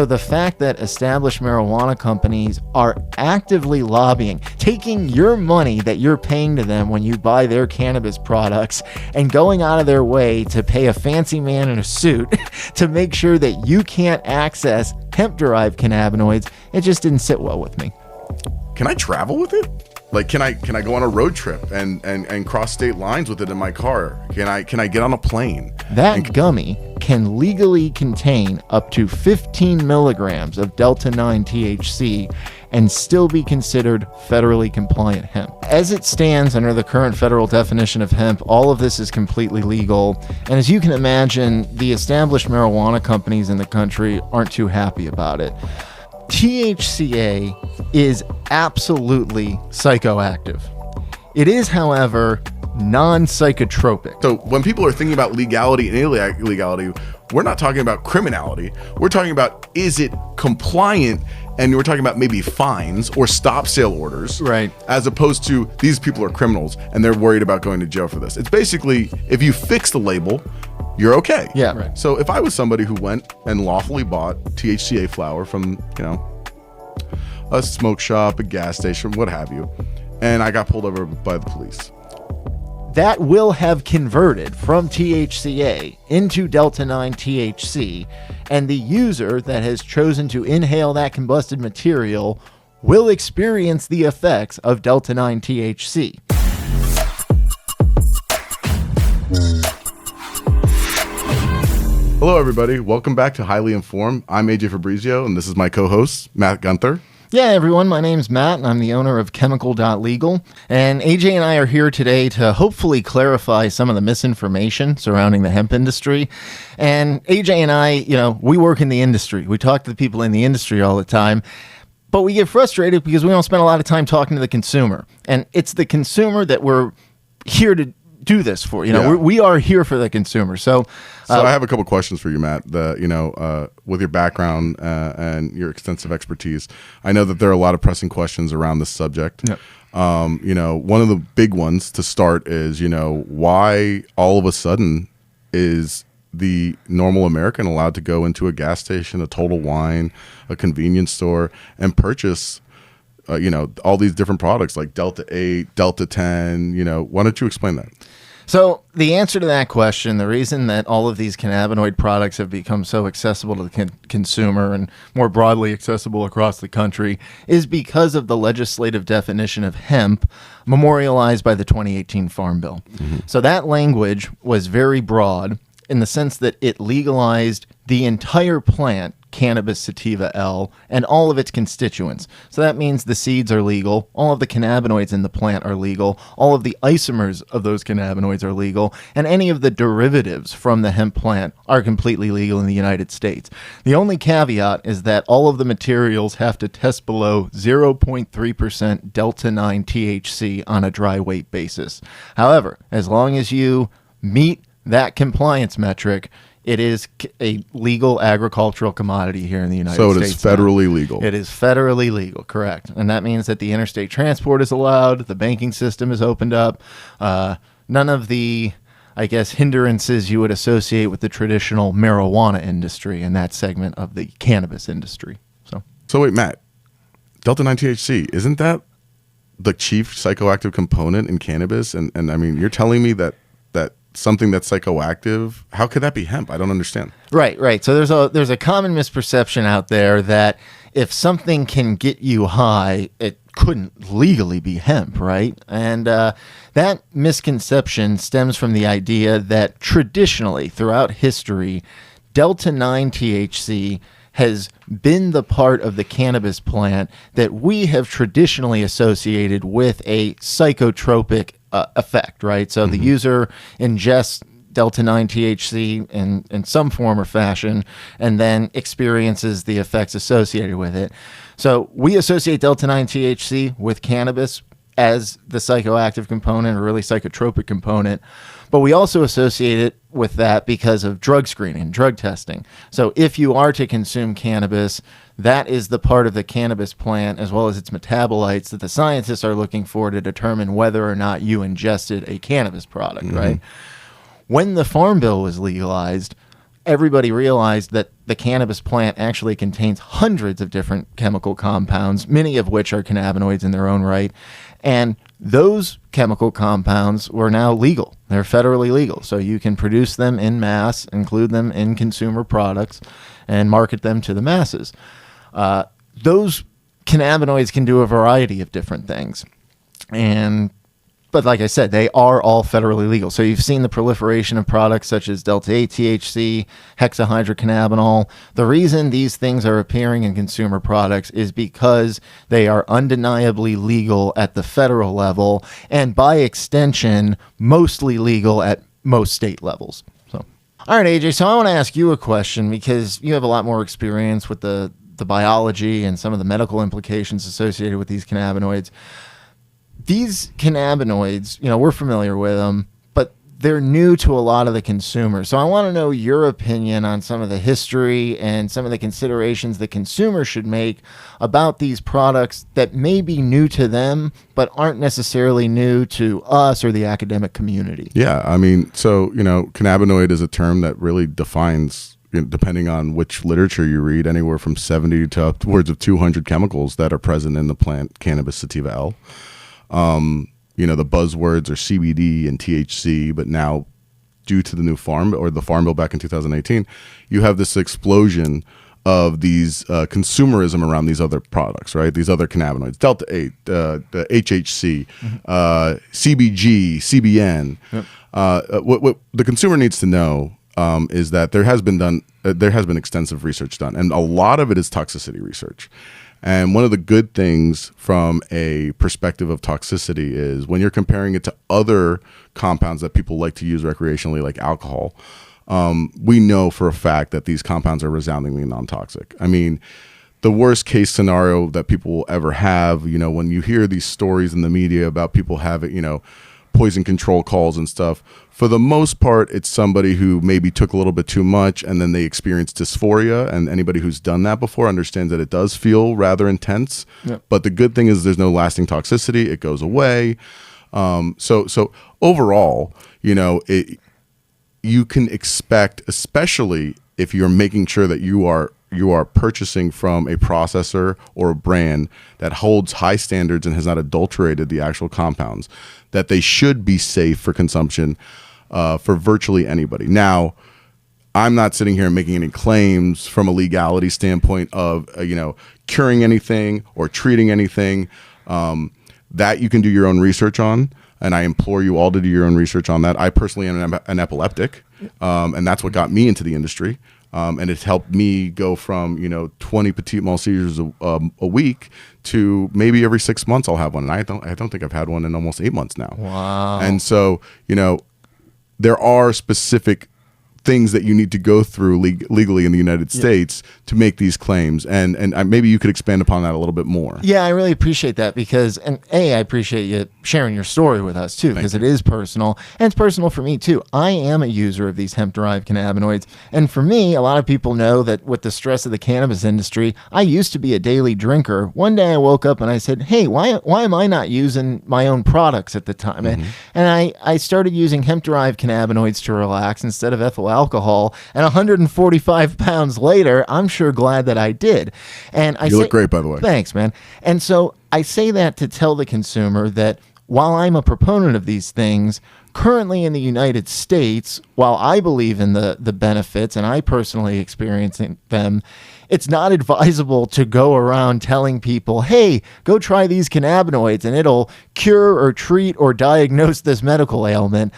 So the fact that established marijuana companies are actively lobbying, taking your money that you're paying to them when you buy their cannabis products and going out of their way to pay a fancy man in a suit to make sure that you can't access hemp-derived cannabinoids, it just didn't sit well with me. Can I travel with it? Like, can I go on a road trip and cross state lines with it in my car? Can I get on a plane? That gummy can legally contain up to 15 milligrams of Delta-9 THC and still be considered federally compliant hemp. As it stands under the current federal definition of hemp, all of this is completely legal. And as you can imagine, the established marijuana companies in the country aren't too happy about it. THCA is absolutely psychoactive. It is, however, non-psychotropic. So when people are thinking about legality and illegality, we're not talking about criminality. We're talking about, is it compliant? And we're talking about maybe fines or stop sale orders, right? As opposed to these people are criminals and they're worried about going to jail for this. It's basically, if you fix the label, you're okay. Yeah, right. So if I was somebody who went and lawfully bought THCA flower from, a smoke shop, a gas station, what have you, and I got pulled over by the police, that will have converted from THCA into Delta-9 THC, and the user that has chosen to inhale that combusted material will experience the effects of Delta-9 THC. Hello, everybody. Welcome back to Highly Informed. I'm AJ Fabrizio, and this is my co-host, Matt Guenther. Yeah, everyone, my name's Matt, and I'm the owner of Chemical.legal, and AJ and I are here today to hopefully clarify some of the misinformation surrounding the hemp industry. And AJ and I, we work in the industry. We talk to the people in the industry all the time, but we get frustrated because we don't spend a lot of time talking to the consumer. And it's the consumer that we're here to do this for. We are here for the consumer. So I have a couple questions for you, Matt. With your background and your extensive expertise, I know that there are a lot of pressing questions around this subject. Yep. One of the big ones to start is, why all of a sudden is the normal American allowed to go into a gas station, a Total Wine, a convenience store, and purchase all these different products like Delta 8, Delta 10, why don't you explain that? So the answer to that question, the reason that all of these cannabinoid products have become so accessible to the consumer and more broadly accessible across the country is because of the legislative definition of hemp memorialized by the 2018 Farm Bill. Mm-hmm. So that language was very broad in the sense that it legalized the entire plant, Cannabis sativa L, and all of its constituents. So that means the seeds are legal, all of the cannabinoids in the plant are legal, all of the isomers of those cannabinoids are legal, and any of the derivatives from the hemp plant are completely legal in the United States. The only caveat is that all of the materials have to test below 0.3% Delta-9 THC on a dry weight basis. However, as long as you meet that compliance metric, it is a legal agricultural commodity here in the United States. So it is federally legal. It is federally legal, correct. And that means that the interstate transport is allowed, the banking system is opened up, none of the, hindrances you would associate with the traditional marijuana industry in that segment of the cannabis industry. So wait, Matt, Delta-9 THC, isn't that the chief psychoactive component in cannabis? And I mean, you're telling me that something that's psychoactive, how could that be hemp? I don't understand. Right. So there's a common misperception out there that if something can get you high, it couldn't legally be hemp, right? And that misconception stems from the idea that traditionally throughout history, Delta-9 THC has been the part of the cannabis plant that we have traditionally associated with a psychotropic effect, right? So the user ingests Delta-9 THC in some form or fashion and then experiences the effects associated with it. So we associate Delta-9 THC with cannabis as the psychoactive component or really psychotropic component, but we also associate it with that because of drug screening, drug testing. So if you are to consume cannabis, that is the part of the cannabis plant as well as its metabolites that the scientists are looking for to determine whether or not you ingested a cannabis product, right? When the Farm Bill was legalized, everybody realized that the cannabis plant actually contains hundreds of different chemical compounds, many of which are cannabinoids in their own right. And those chemical compounds were now legal. They're federally legal. So you can produce them in mass, include them in consumer products, and market them to the masses. Those cannabinoids can do a variety of different things. But like I said, they are all federally legal. So you've seen the proliferation of products such as Delta-8 THC, hexahydrocannabinol. The reason these things are appearing in consumer products is because they are undeniably legal at the federal level, and by extension, mostly legal at most state levels. So, all right, AJ, so I want to ask you a question because you have a lot more experience with the biology and some of the medical implications associated with these cannabinoids. These cannabinoids, we're familiar with them, but they're new to a lot of the consumers. So I want to know your opinion on some of the history and some of the considerations the consumer should make about these products that may be new to them, but aren't necessarily new to us or the academic community. Yeah, I mean, so, cannabinoid is a term that really defines, depending on which literature you read, anywhere from 70 to upwards of 200 chemicals that are present in the plant Cannabis sativa L. The buzzwords are CBD and THC, but now due to the new Farm Bill back in 2018, you have this explosion of these consumerism around these other products, right? These other cannabinoids, Delta-8, the HHC, CBG, CBN. Yep. What the consumer needs to know is that there has been extensive research done, and a lot of it is toxicity research. And one of the good things from a perspective of toxicity is when you're comparing it to other compounds that people like to use recreationally, like alcohol, we know for a fact that these compounds are resoundingly non-toxic. I mean, the worst case scenario that people will ever have, when you hear these stories in the media about people having, poison control calls and stuff, for the most part, it's somebody who maybe took a little bit too much and then they experienced dysphoria. And anybody who's done that before understands that it does feel rather intense. Yep. But the good thing is there's no lasting toxicity. It goes away. So overall, you can expect, especially if you're making sure that you are purchasing from a processor or a brand that holds high standards and has not adulterated the actual compounds, that they should be safe for consumption for virtually anybody. Now, I'm not sitting here making any claims from a legality standpoint of, curing anything or treating anything. That you can do your own research on. And I implore you all to do your own research on that. I personally am an epileptic, and that's what got me into the industry. And it's helped me go from 20 petit mal seizures a week to maybe every 6 months I'll have one. And I don't think I've had one in almost 8 months now. Wow. And so there are specific things that you need to go through legally in the United States to make these claims, and maybe you could expand upon that a little bit more. Yeah, I really appreciate that because, I appreciate you sharing your story with us too, because it is personal, and it's personal for me too. I am a user of these hemp-derived cannabinoids, and for me, a lot of people know that with the stress of the cannabis industry, I used to be a daily drinker. One day I woke up and I said, hey, why am I not using my own products at the time? Mm-hmm. And I started using hemp-derived cannabinoids to relax instead of ethyl alcohol, and 145 pounds later, I'm sure glad that I did. And you look great, by the way. Thanks, man. And so I say that to tell the consumer that while I'm a proponent of these things, currently in the United States, while I believe in the benefits and I personally experience them, it's not advisable to go around telling people, hey, go try these cannabinoids and it'll cure or treat or diagnose this medical ailment.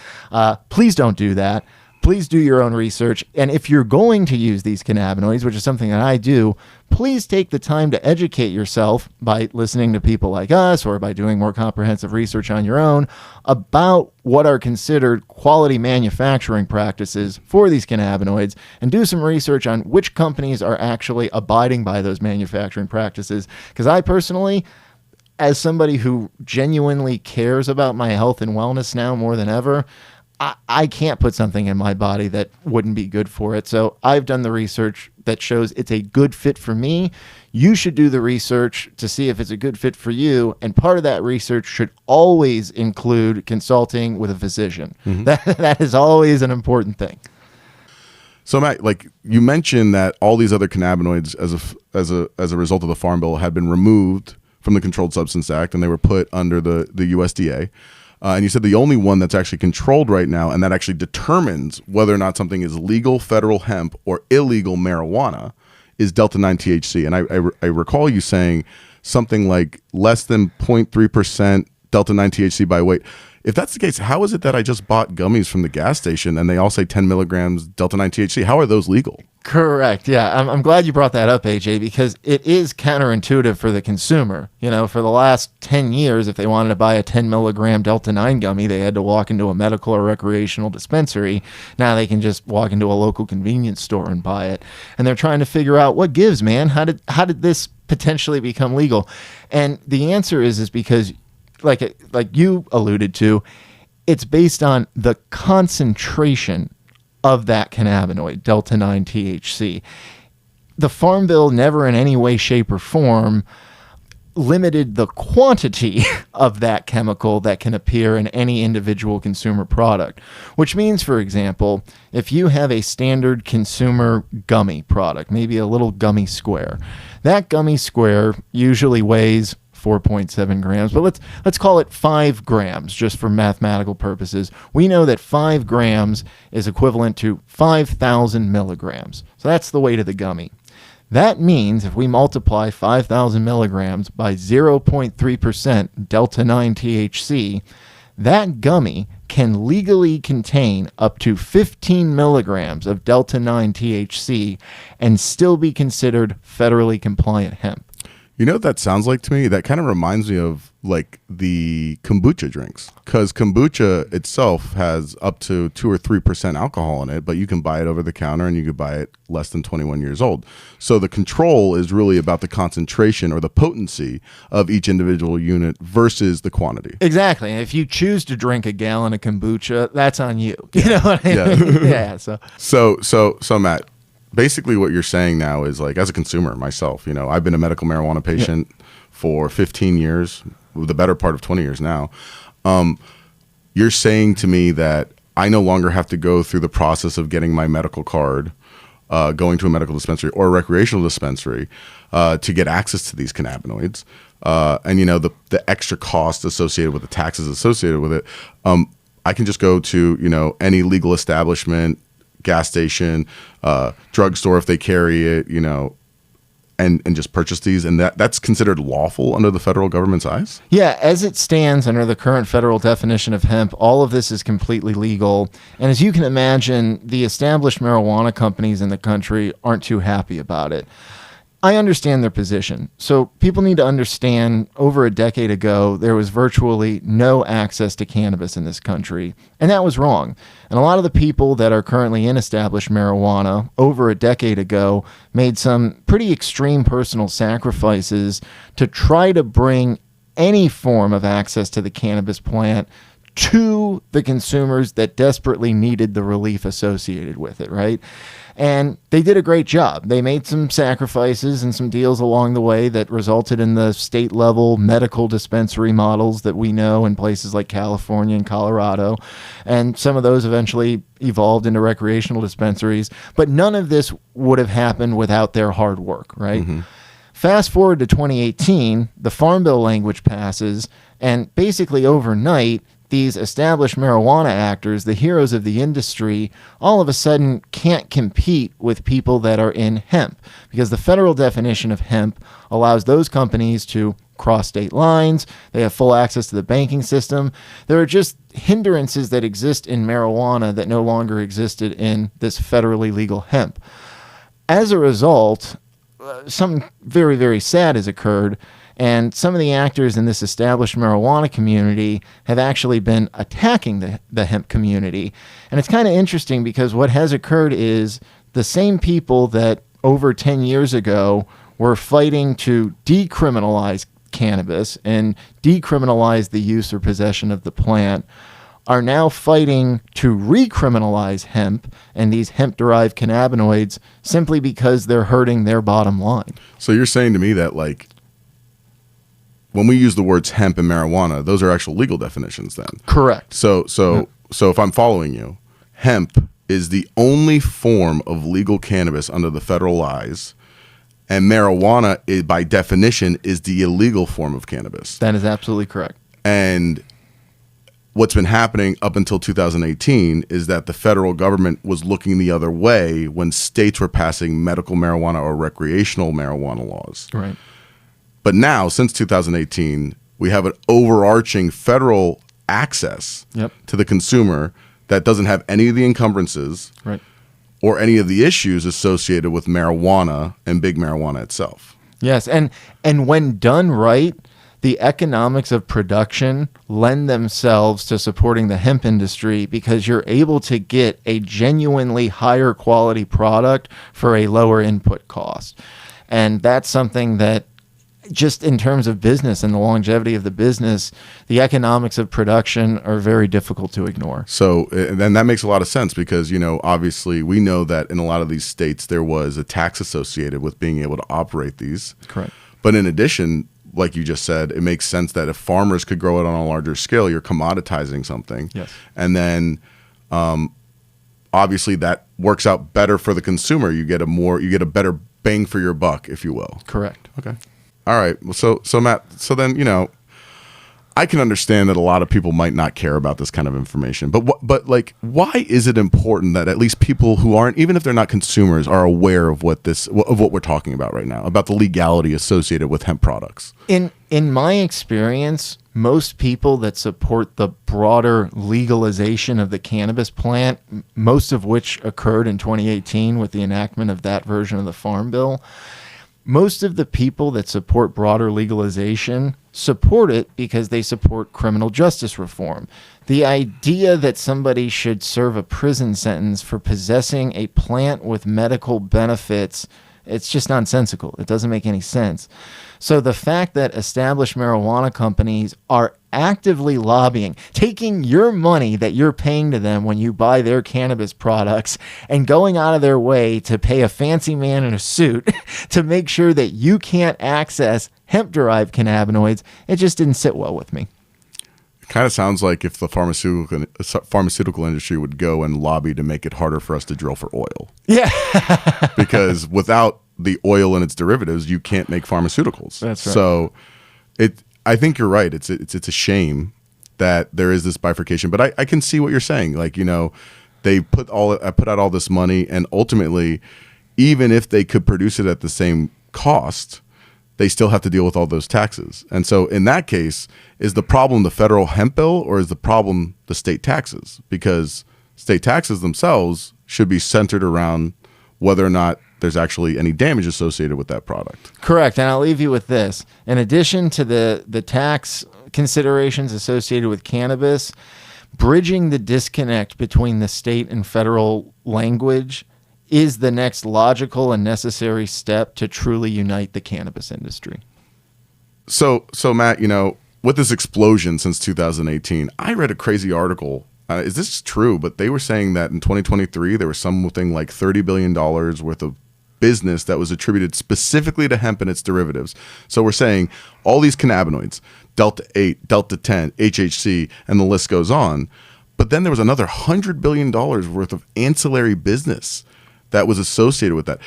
Please don't do that. Please do your own research. And if you're going to use these cannabinoids, which is something that I do, please take the time to educate yourself by listening to people like us or by doing more comprehensive research on your own about what are considered quality manufacturing practices for these cannabinoids, and do some research on which companies are actually abiding by those manufacturing practices. Because I personally, as somebody who genuinely cares about my health and wellness now more than ever, I can't put something in my body that wouldn't be good for it. So I've done the research that shows it's a good fit for me. You should do the research to see if it's a good fit for you. And part of that research should always include consulting with a physician. Mm-hmm. That is always an important thing. So Matt, like you mentioned that all these other cannabinoids as a result of the Farm Bill had been removed from the Controlled Substance Act and they were put under the USDA. And you said the only one that's actually controlled right now and that actually determines whether or not something is legal federal hemp or illegal marijuana is Delta-9 THC. And I recall you saying something like less than 0.3% Delta-9 THC by weight. If that's the case, how is it that I just bought gummies from the gas station and they all say 10 milligrams Delta-9 THC? How are those legal? Correct. Yeah. I'm glad you brought that up, AJ, because it is counterintuitive for the consumer. You know, for the last 10 years, if they wanted to buy a 10 milligram Delta-9 gummy, they had to walk into a medical or recreational dispensary. Now they can just walk into a local convenience store and buy it. And they're trying to figure out what gives, man. How did this potentially become legal? And the answer is because like you alluded to, it's based on the concentration of that cannabinoid, Delta-9 THC. The Farm Bill never in any way, shape, or form limited the quantity of that chemical that can appear in any individual consumer product, which means, for example, if you have a standard consumer gummy product, maybe a little gummy square, that gummy square usually weighs 4.7 grams, but let's call it 5 grams just for mathematical purposes. We know that 5 grams is equivalent to 5,000 milligrams. So that's the weight of the gummy. That means if we multiply 5,000 milligrams by 0.3% Delta-9 THC, that gummy can legally contain up to 15 milligrams of Delta-9 THC and still be considered federally compliant hemp. You know what that sounds like to me? That kind of reminds me of like the kombucha drinks, because kombucha itself has up to 2 or 3% alcohol in it, but you can buy it over the counter and you can buy it less than 21 years old. So the control is really about the concentration or the potency of each individual unit versus the quantity. Exactly. And if you choose to drink a gallon of kombucha, that's on you. You know what I mean? Yeah. So Matt, basically what you're saying now is, like, as a consumer myself, you know, I've been a medical marijuana patient for 15 years, the better part of 20 years now. You're saying to me that I no longer have to go through the process of getting my medical card, going to a medical dispensary or a recreational dispensary to get access to these cannabinoids. And, you know, the extra cost associated with the taxes associated with it. I can just go to, you know, any legal establishment, gas station, drugstore if they carry it, you know, and just purchase these, and that's considered lawful under the federal government's eyes? Yeah, as it stands under the current federal definition of hemp, all of this is completely legal. And as you can imagine, the established marijuana companies in the country aren't too happy about it. I understand their position. So people need to understand, over a decade ago, there was virtually no access to cannabis in this country, and that was wrong. And a lot of the people that are currently in established marijuana over a decade ago made some pretty extreme personal sacrifices to try to bring any form of access to the cannabis plant to the consumers that desperately needed the relief associated with it, right? And they did a great job. They made some sacrifices and some deals along the way that resulted in the state level medical dispensary models that we know in places like California and Colorado. And some of those eventually evolved into recreational dispensaries. But none of this would have happened without their hard work, right? Mm-hmm. Fast forward to 2018, the Farm Bill language passes, and basically overnight, these established marijuana actors, the heroes of the industry, all of a sudden can't compete with people that are in hemp, because the federal definition of hemp allows those companies to cross state lines. They have full access to the banking system. There are just hindrances that exist in marijuana that no longer existed in this federally legal hemp. As a result, something very, very sad has occurred. And some of the actors in this established marijuana community have actually been attacking the hemp community. And it's kind of interesting because what has occurred is the same people that over 10 years ago were fighting to decriminalize cannabis and decriminalize the use or possession of the plant are now fighting to recriminalize hemp and these hemp-derived cannabinoids simply because they're hurting their bottom line. So you're saying to me that, like, when we use the words hemp and marijuana, those are actual legal definitions then? Correct. So if I'm following you, hemp is the only form of legal cannabis under the federal laws, and marijuana, by definition, is the illegal form of cannabis. That is absolutely correct. And what's been happening up until 2018 is that the federal government was looking the other way when states were passing medical marijuana or recreational marijuana laws. Right. But now, since 2018, we have an overarching federal access to the consumer that doesn't have any of the encumbrances or any of the issues associated with marijuana and big marijuana itself. Yes, and when done right, the economics of production lend themselves to supporting the hemp industry because you're able to get a genuinely higher quality product for a lower input cost. And that's something that, just in terms of business and the longevity of the business, the economics of production are very difficult to ignore. So then that makes a lot of sense because, you know, obviously we know that in a lot of these states there was a tax associated with being able to operate these. Correct. But in addition, like you just said, it makes sense that if farmers could grow it on a larger scale, you're commoditizing something. Yes. And then obviously that works out better for the consumer. You get a better bang for your buck, if you will. Correct. Okay. All right. Well, so Matt, so then, you know, I can understand that a lot of people might not care about this kind of information, but like, why is it important that at least people who aren't, even if they're not consumers, are aware of what we're talking about right now, about the legality associated with hemp products? In my experience, most people that support the broader legalization of the cannabis plant, most of which occurred in 2018 with the enactment of that version of the Farm Bill, most of the people that support broader legalization support it because they support criminal justice reform. The idea that somebody should serve a prison sentence for possessing a plant with medical benefits, it's just nonsensical. It doesn't make any sense. So the fact that established marijuana companies are actively lobbying, taking your money that you're paying to them when you buy their cannabis products and going out of their way to pay a fancy man in a suit to make sure that you can't access hemp-derived cannabinoids, it just didn't sit well with me. It kind of sounds like if the pharmaceutical industry would go and lobby to make it harder for us to drill for oil. Yeah. Because without the oil and its derivatives, you can't make pharmaceuticals. That's right. So I think you're right. It's a shame that there is this bifurcation, but I can see what you're saying. Like, you know, they put out all this money, and ultimately, even if they could produce it at the same cost, they still have to deal with all those taxes. And so in that case, is the problem the federal hemp bill, or is the problem the state taxes? Because state taxes themselves should be centered around whether or not there's actually any damage associated with that product. Correct. And I'll leave you with this. In addition to the tax considerations associated with cannabis, bridging the disconnect between the state and federal language is the next logical and necessary step to truly unite the cannabis industry. So Matt, you know, with this explosion since 2018, I read a crazy article. Is this true? But they were saying that in 2023, there was something like $30 billion worth of business that was attributed specifically to hemp and its derivatives. So we're saying all these cannabinoids, Delta 8, Delta 10, HHC, and the list goes on. But then there was another $100 billion worth of ancillary business that was associated with that.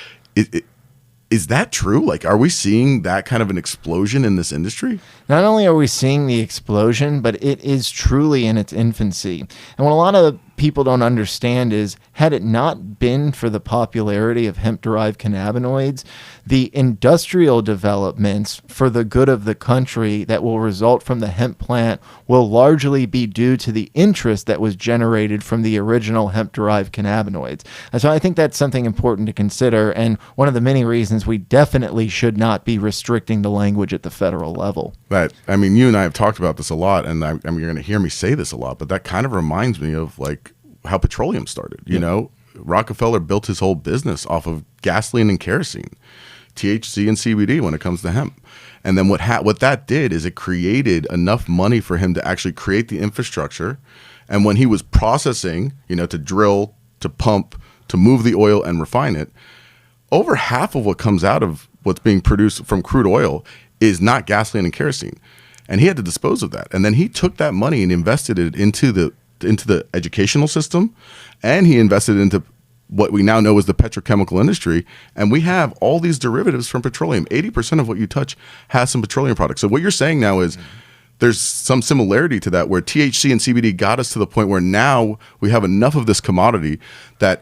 Is that true? Like, are we seeing that kind of an explosion in this industry? Not only are we seeing the explosion, but it is truly in its infancy. And what a lot of people don't understand is, had it not been for the popularity of hemp-derived cannabinoids, the industrial developments for the good of the country that will result from the hemp plant will largely be due to the interest that was generated from the original hemp-derived cannabinoids. And so I think that's something important to consider, and one of the many reasons we definitely should not be restricting the language at the federal level. I mean, you and I have talked about this a lot, and I mean, you're going to hear me say this a lot, but that kind of reminds me of like how petroleum started. You know, Rockefeller built his whole business off of gasoline and kerosene, THC and CBD when it comes to hemp. And then what that did is it created enough money for him to actually create the infrastructure. And when he was processing, you know, to drill, to pump, to move the oil and refine it, over half of what comes out of what's being produced from crude oil is not gasoline and kerosene. And he had to dispose of that. And then he took that money and invested it into the into the educational system, and he invested into what we now know as the petrochemical industry. And we have all these derivatives from petroleum. 80% of what you touch has some petroleum products. So what you're saying now is there's some similarity to that, where THC and CBD got us to the point where now we have enough of this commodity that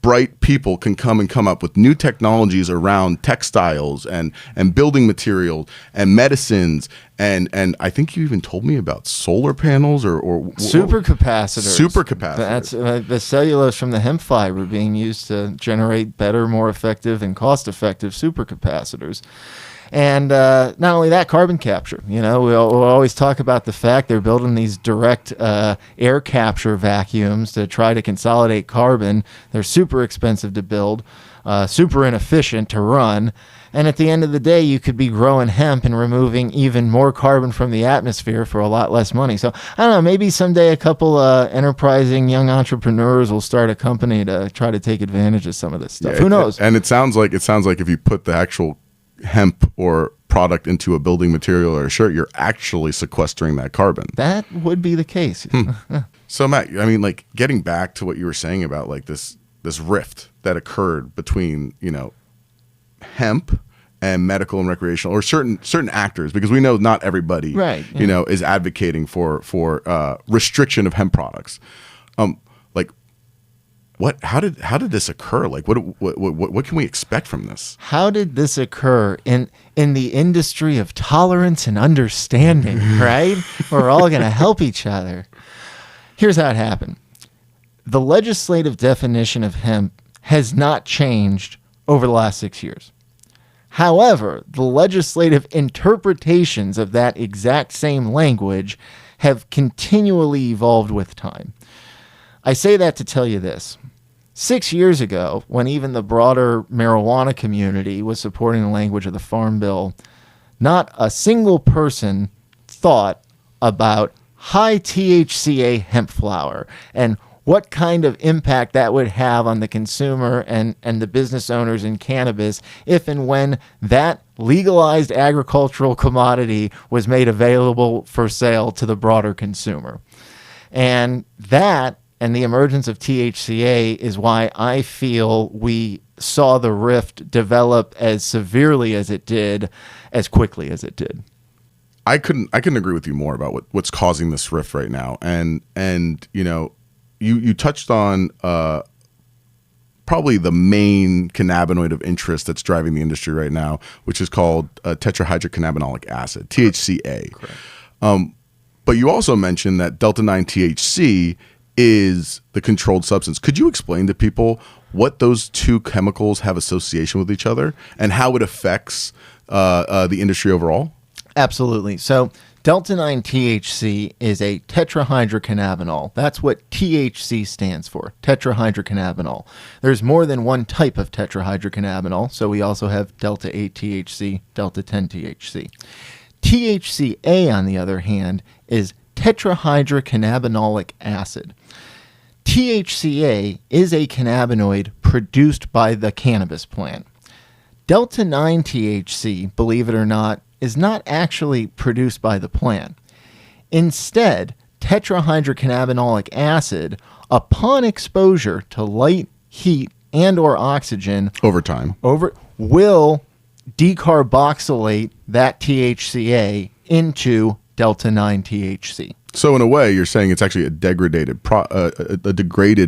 bright people can come up with new technologies around textiles and building materials and medicines. And I think you even told me about solar panels or supercapacitors. Supercapacitors. That's the cellulose from the hemp fiber being used to generate better, more effective, and cost-effective supercapacitors. And not only that, carbon capture. We'll always talk about the fact they're building these direct air capture vacuums to try to consolidate carbon. They're super expensive to build, super inefficient to run. And at the end of the day, you could be growing hemp and removing even more carbon from the atmosphere for a lot less money. So I don't know, maybe someday a couple enterprising young entrepreneurs will start a company to try to take advantage of some of this stuff. Who knows? And it sounds like if you put the actual hemp or product into a building material or a shirt, you're actually sequestering that carbon. That would be the case. So Matt, I mean, like, getting back to what you were saying about like this rift that occurred between, hemp and medical and recreational, or certain actors, because we know not everybody, right, is advocating for restriction of hemp products. How did this occur? Like, what can we expect from this? How did this occur in the industry of tolerance and understanding, right? We're all going to help each other. Here's how it happened. The legislative definition of hemp has not changed over the last 6 years. However, the legislative interpretations of that exact same language have continually evolved with time. I say that to tell you this. 6 years ago, when even the broader marijuana community was supporting the language of the Farm Bill, not a single person thought about high THCA hemp flower and what kind of impact that would have on the consumer and the business owners in cannabis if and when that legalized agricultural commodity was made available for sale to the broader consumer. And that and the emergence of THCA is why I feel we saw the rift develop as severely as it did, as quickly as it did. I couldn't agree with you more about what's causing this rift right now. And you touched on probably the main cannabinoid of interest that's driving the industry right now, which is called tetrahydrocannabinolic acid, THCA. Correct. But you also mentioned that Delta-9 THC is the controlled substance. Could you explain to people what those two chemicals have association with each other and how it affects the industry overall? Absolutely. So Delta-9 THC is a tetrahydrocannabinol. That's what THC stands for, tetrahydrocannabinol. There's more than one type of tetrahydrocannabinol, so we also have Delta-8 THC, Delta-10 THC. THCA, on the other hand, is tetrahydrocannabinolic acid. THCA is a cannabinoid produced by the cannabis plant. Delta-9 THC, believe it or not, is not actually produced by the plant. Instead, tetrahydrocannabinolic acid, upon exposure to light, heat, and or oxygen over time, will decarboxylate that THCA into Delta-9 THC. So in a way, you're saying it's actually a degraded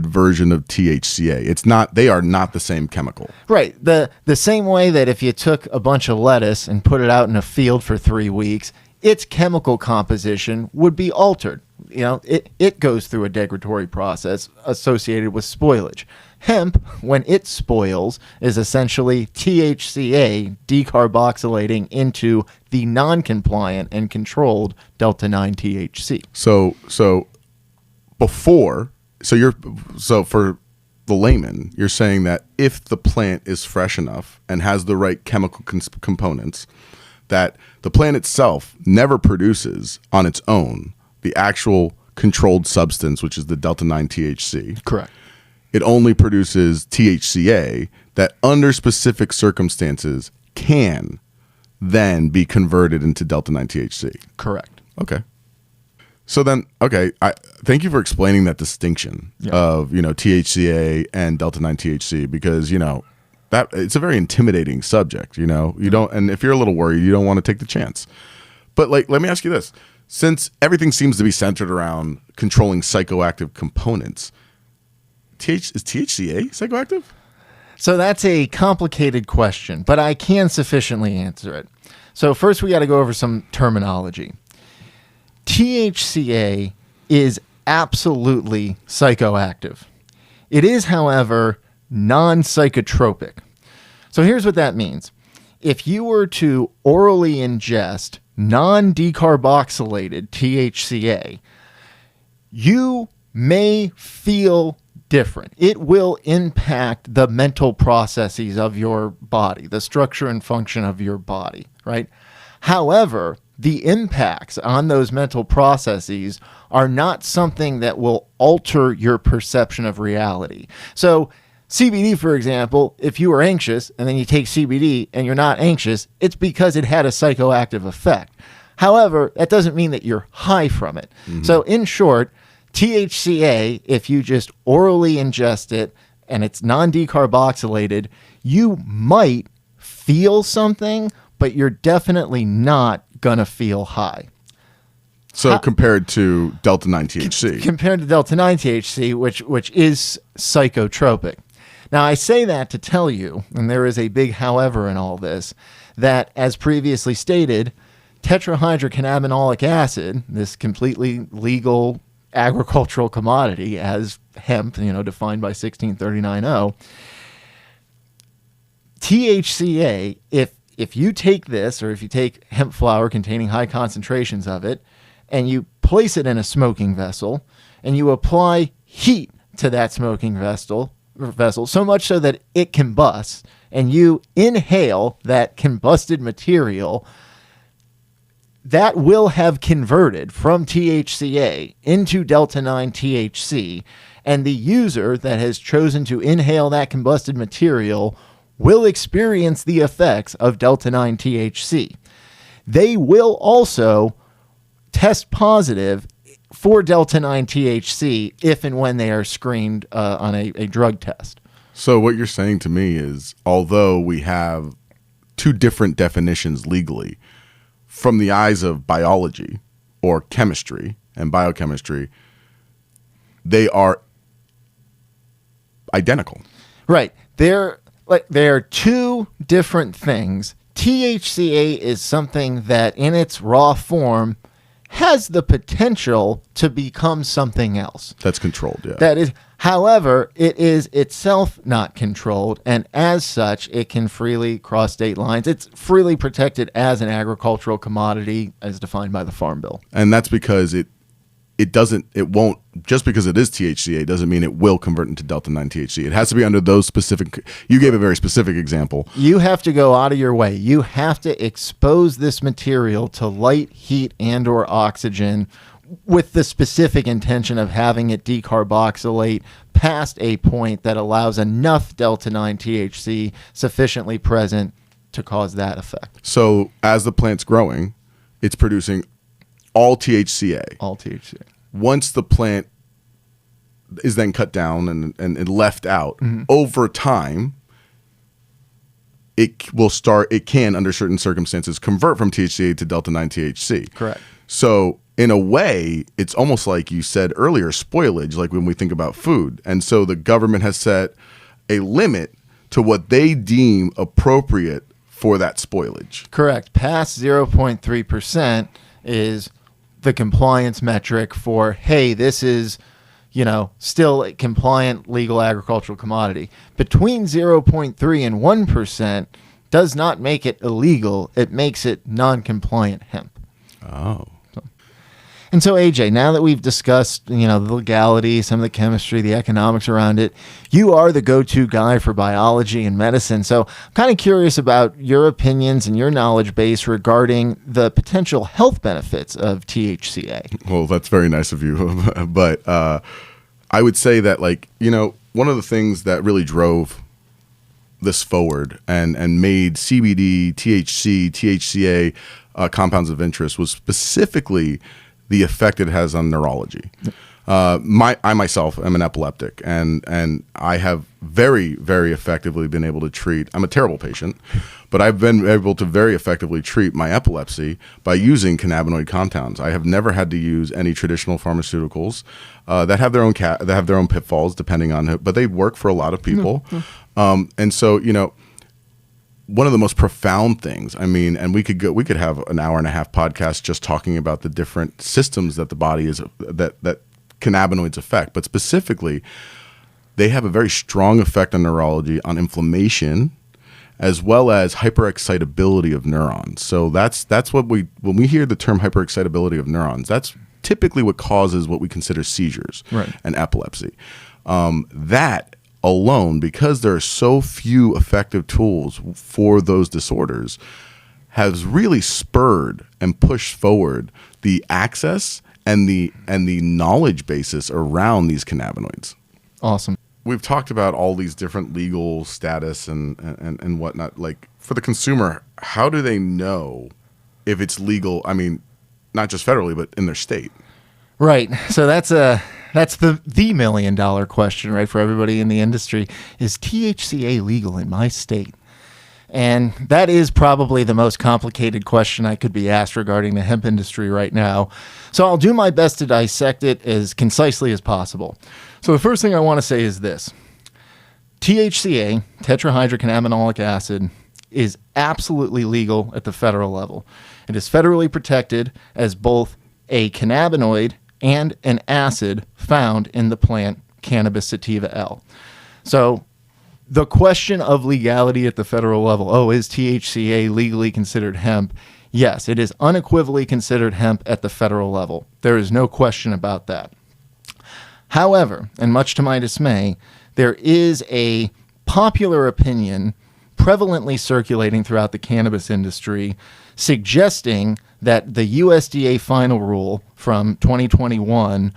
version of THCA. It's not; they are not the same chemical. Right. The same way that if you took a bunch of lettuce and put it out in a field for 3 weeks, its chemical composition would be altered. It goes through a degradatory process associated with spoilage. Hemp, when it spoils, is essentially THCA decarboxylating into the non-compliant and controlled Delta-9 THC. So for the layman, you're saying that if the plant is fresh enough and has the right chemical components, that the plant itself never produces on its own the actual controlled substance, which is the Delta-9 THC. Correct. It only produces THCA that under specific circumstances can then be converted into Delta-9 THC. Correct. Okay. So then, okay, I thank you for explaining that distinction of, THCA and Delta 9 THC, because, that it's a very intimidating subject, you don't, and if you're a little worried, you don't want to take the chance. But let me ask you this. Since everything seems to be centered around controlling psychoactive components, is THCA psychoactive? So that's a complicated question, but I can sufficiently answer it. So first we got to go over some terminology. THCA is absolutely psychoactive. It is, however, non-psychotropic. So here's what that means. If you were to orally ingest non-decarboxylated THCA, you may feel different. It will impact the mental processes of your body, the structure and function of your body, right? However, the impacts on those mental processes are not something that will alter your perception of reality. So CBD, for example, if you are anxious and then you take CBD and you're not anxious, it's because it had a psychoactive effect. However, that doesn't mean that you're high from it. Mm-hmm. So in short, THCA, if you just orally ingest it and it's non-decarboxylated, you might feel something, but you're definitely not going to feel high. So compared to Delta 9 THC. Compared to Delta 9 THC, which is psychotropic. Now, I say that to tell you, and there is a big however in all this, that as previously stated, tetrahydrocannabinolic acid, this completely legal agricultural commodity as hemp, defined by 16390, THCA, if you take this, or if you take hemp flower containing high concentrations of it, and you place it in a smoking vessel, and you apply heat to that smoking vessel, so much so that it combusts, and you inhale that combusted material, that will have converted from THCA into Delta 9 THC, and the user that has chosen to inhale that combusted material will experience the effects of Delta 9 THC. They will also test positive for Delta 9 THC if and when they are screened on a drug test. So what you're saying to me is, although we have two different definitions legally, from the eyes of biology or chemistry and biochemistry, they are identical. Right. They're two different things. THCA is something that in its raw form has the potential to become something else. That's controlled, yeah. That is, however, it is itself not controlled, and as such, it can freely cross state lines. It's freely protected as an agricultural commodity as defined by the Farm Bill. And that's because it won't, just because it is THCA doesn't mean it will convert into Delta 9 THC. It has to be under those specific, you gave a very specific example. You have to go out of your way. You have to expose this material to light, heat, and or oxygen with the specific intention of having it decarboxylate past a point that allows enough Delta 9 THC sufficiently present to cause that effect. So as the plant's growing, it's producing all THCA. All THCA. Once the plant is then cut down and left out, over time, it can, under certain circumstances, convert from THCA to Delta 9 THC. Correct. So in a way, it's almost like you said earlier, spoilage, like when we think about food. And so the government has set a limit to what they deem appropriate for that spoilage. Correct. Past 0.3% is the compliance metric for, hey, this is, still a compliant legal agricultural commodity. Between 0.3 and 1% does not make it illegal. It makes it non-compliant hemp. Oh. And so, AJ, now that we've discussed, the legality, some of the chemistry, the economics around it, you are the go-to guy for biology and medicine. So I'm kind of curious about your opinions and your knowledge base regarding the potential health benefits of THCA. Well, that's very nice of you. But I would say that, one of the things that really drove this forward and made CBD, THC, THCA compounds of interest was specifically the effect it has on neurology. I myself am an epileptic, and I have very, very effectively been able to treat. I'm a terrible patient, but I've been able to very effectively treat my epilepsy by using cannabinoid compounds. I have never had to use any traditional pharmaceuticals that have their own that have their own pitfalls, depending on it, but they work for a lot of people. And so, one of the most profound things, and we could have an hour and a half podcast just talking about the different systems that the body is that cannabinoids affect, but specifically, they have a very strong effect on neurology, on inflammation, as well as hyperexcitability of neurons. So that's what when we hear the term hyperexcitability of neurons, that's typically what causes what we consider seizures and epilepsy. That alone, because there are so few effective tools for those disorders, has really spurred and pushed forward the access and the knowledge basis around these cannabinoids. Awesome. We've talked about all these different legal status and whatnot. Like, for the consumer, how do they know if it's legal? I mean, not just federally, but in their state. Right. So that's the $1 million question, right, for everybody in the industry. Is THCA legal in my state? And that is probably the most complicated question I could be asked regarding the hemp industry right now. So I'll do my best to dissect it as concisely as possible. So the first thing I want to say is this. THCA, tetrahydrocannabinolic acid, is absolutely legal at the federal level. It is federally protected as both a cannabinoid and an acid found in the plant Cannabis sativa L. So the question of legality at the federal level, is THCA legally considered hemp? Yes, it is unequivocally considered hemp at the federal level. There is no question about that. However, and much to my dismay, there is a popular opinion prevalently circulating throughout the cannabis industry suggesting that the USDA final rule from 2021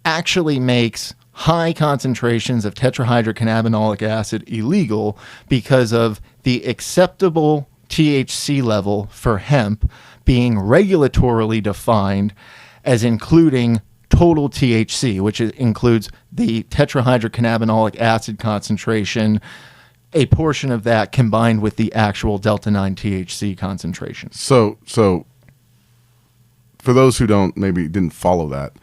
actually makes high concentrations of tetrahydrocannabinolic acid illegal because of the acceptable THC level for hemp being regulatorily defined as including total THC, which includes the tetrahydrocannabinolic acid concentration, a portion of that combined with the actual delta-9 THC concentration. So for those who didn't follow that,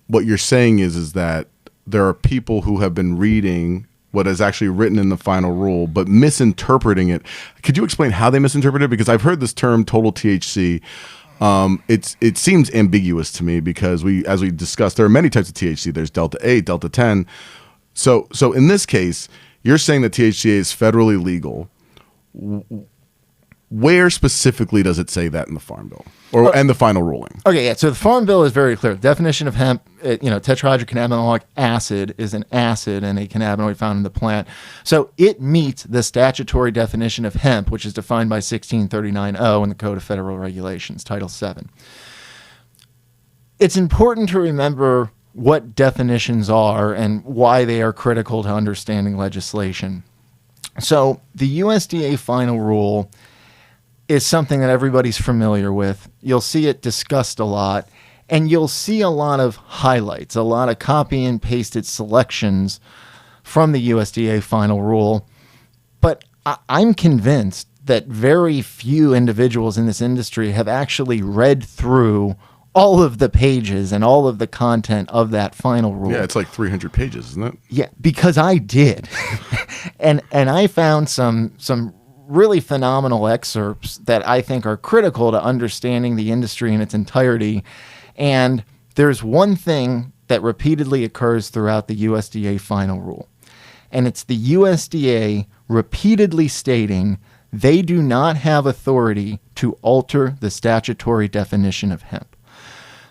what you're saying is that there are people who have been reading what is actually written in the final rule, but misinterpreting it. Could you explain how they misinterpret it? Because I've heard this term total THC. It seems ambiguous to me because as we discussed, there are many types of THC. There's Delta 8, Delta 10. So in this case, you're saying that THCA is federally legal. Where specifically does it say that in the Farm Bill and the final ruling? Okay, yeah. So the Farm Bill is very clear. The definition of hemp, tetrahydrocannabinolic acid is an acid and a cannabinoid found in the plant. So it meets the statutory definition of hemp, which is defined by 1639O in the Code of Federal Regulations, Title VII. It's important to remember what definitions are and why they are critical to understanding legislation. So the USDA final rule is something that everybody's familiar with. You'll see it discussed a lot, and you'll see a lot of highlights, a lot of copy and pasted selections from the USDA final rule. But I'm convinced that very few individuals in this industry have actually read through all of the pages and all of the content of that final rule. Yeah, it's like 300 pages, isn't it? Yeah, because I did. and I found some really phenomenal excerpts that I think are critical to understanding the industry in its entirety. And there's one thing that repeatedly occurs throughout the USDA final rule, and it's the USDA repeatedly stating they do not have authority to alter the statutory definition of hemp.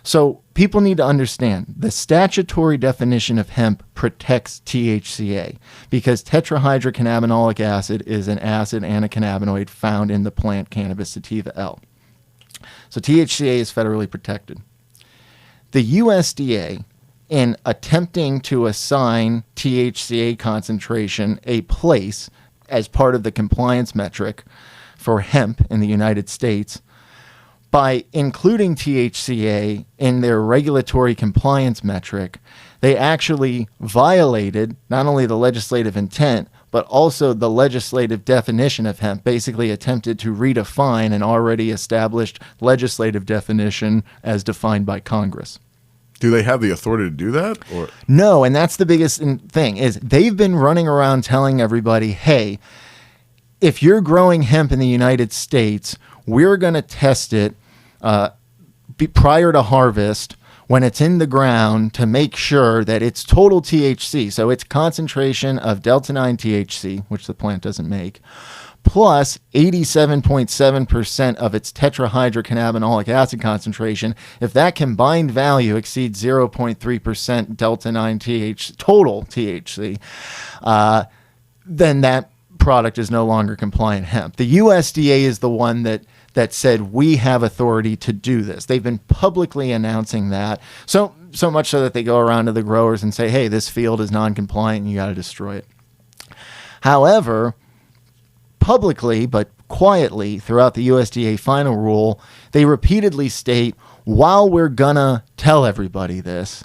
So people need to understand the statutory definition of hemp protects THCA because tetrahydrocannabinolic acid is an acid and a cannabinoid found in the plant Cannabis sativa L. So THCA is federally protected. The USDA, in attempting to assign THCA concentration a place as part of the compliance metric for hemp in the United States, by including THCA in their regulatory compliance metric, they actually violated not only the legislative intent, but also the legislative definition of hemp, basically attempted to redefine an already established legislative definition as defined by Congress. Do they have the authority to do that? Or no, and that's the biggest thing, is they've been running around telling everybody, hey, if you're growing hemp in the United States, we're going to test it prior to harvest when it's in the ground to make sure that it's total THC, so it's concentration of Delta-9 THC, which the plant doesn't make, plus 87.7% of its tetrahydrocannabinolic acid concentration. If that combined value exceeds 0.3% Delta-9 total THC, then that product is no longer compliant hemp. The USDA is the one that said we have authority to do this. They've been publicly announcing that, so much so that they go around to the growers and say, hey, this field is non-compliant and you got to destroy it. However, publicly but quietly throughout the USDA final rule, they repeatedly state, while we're gonna tell everybody this,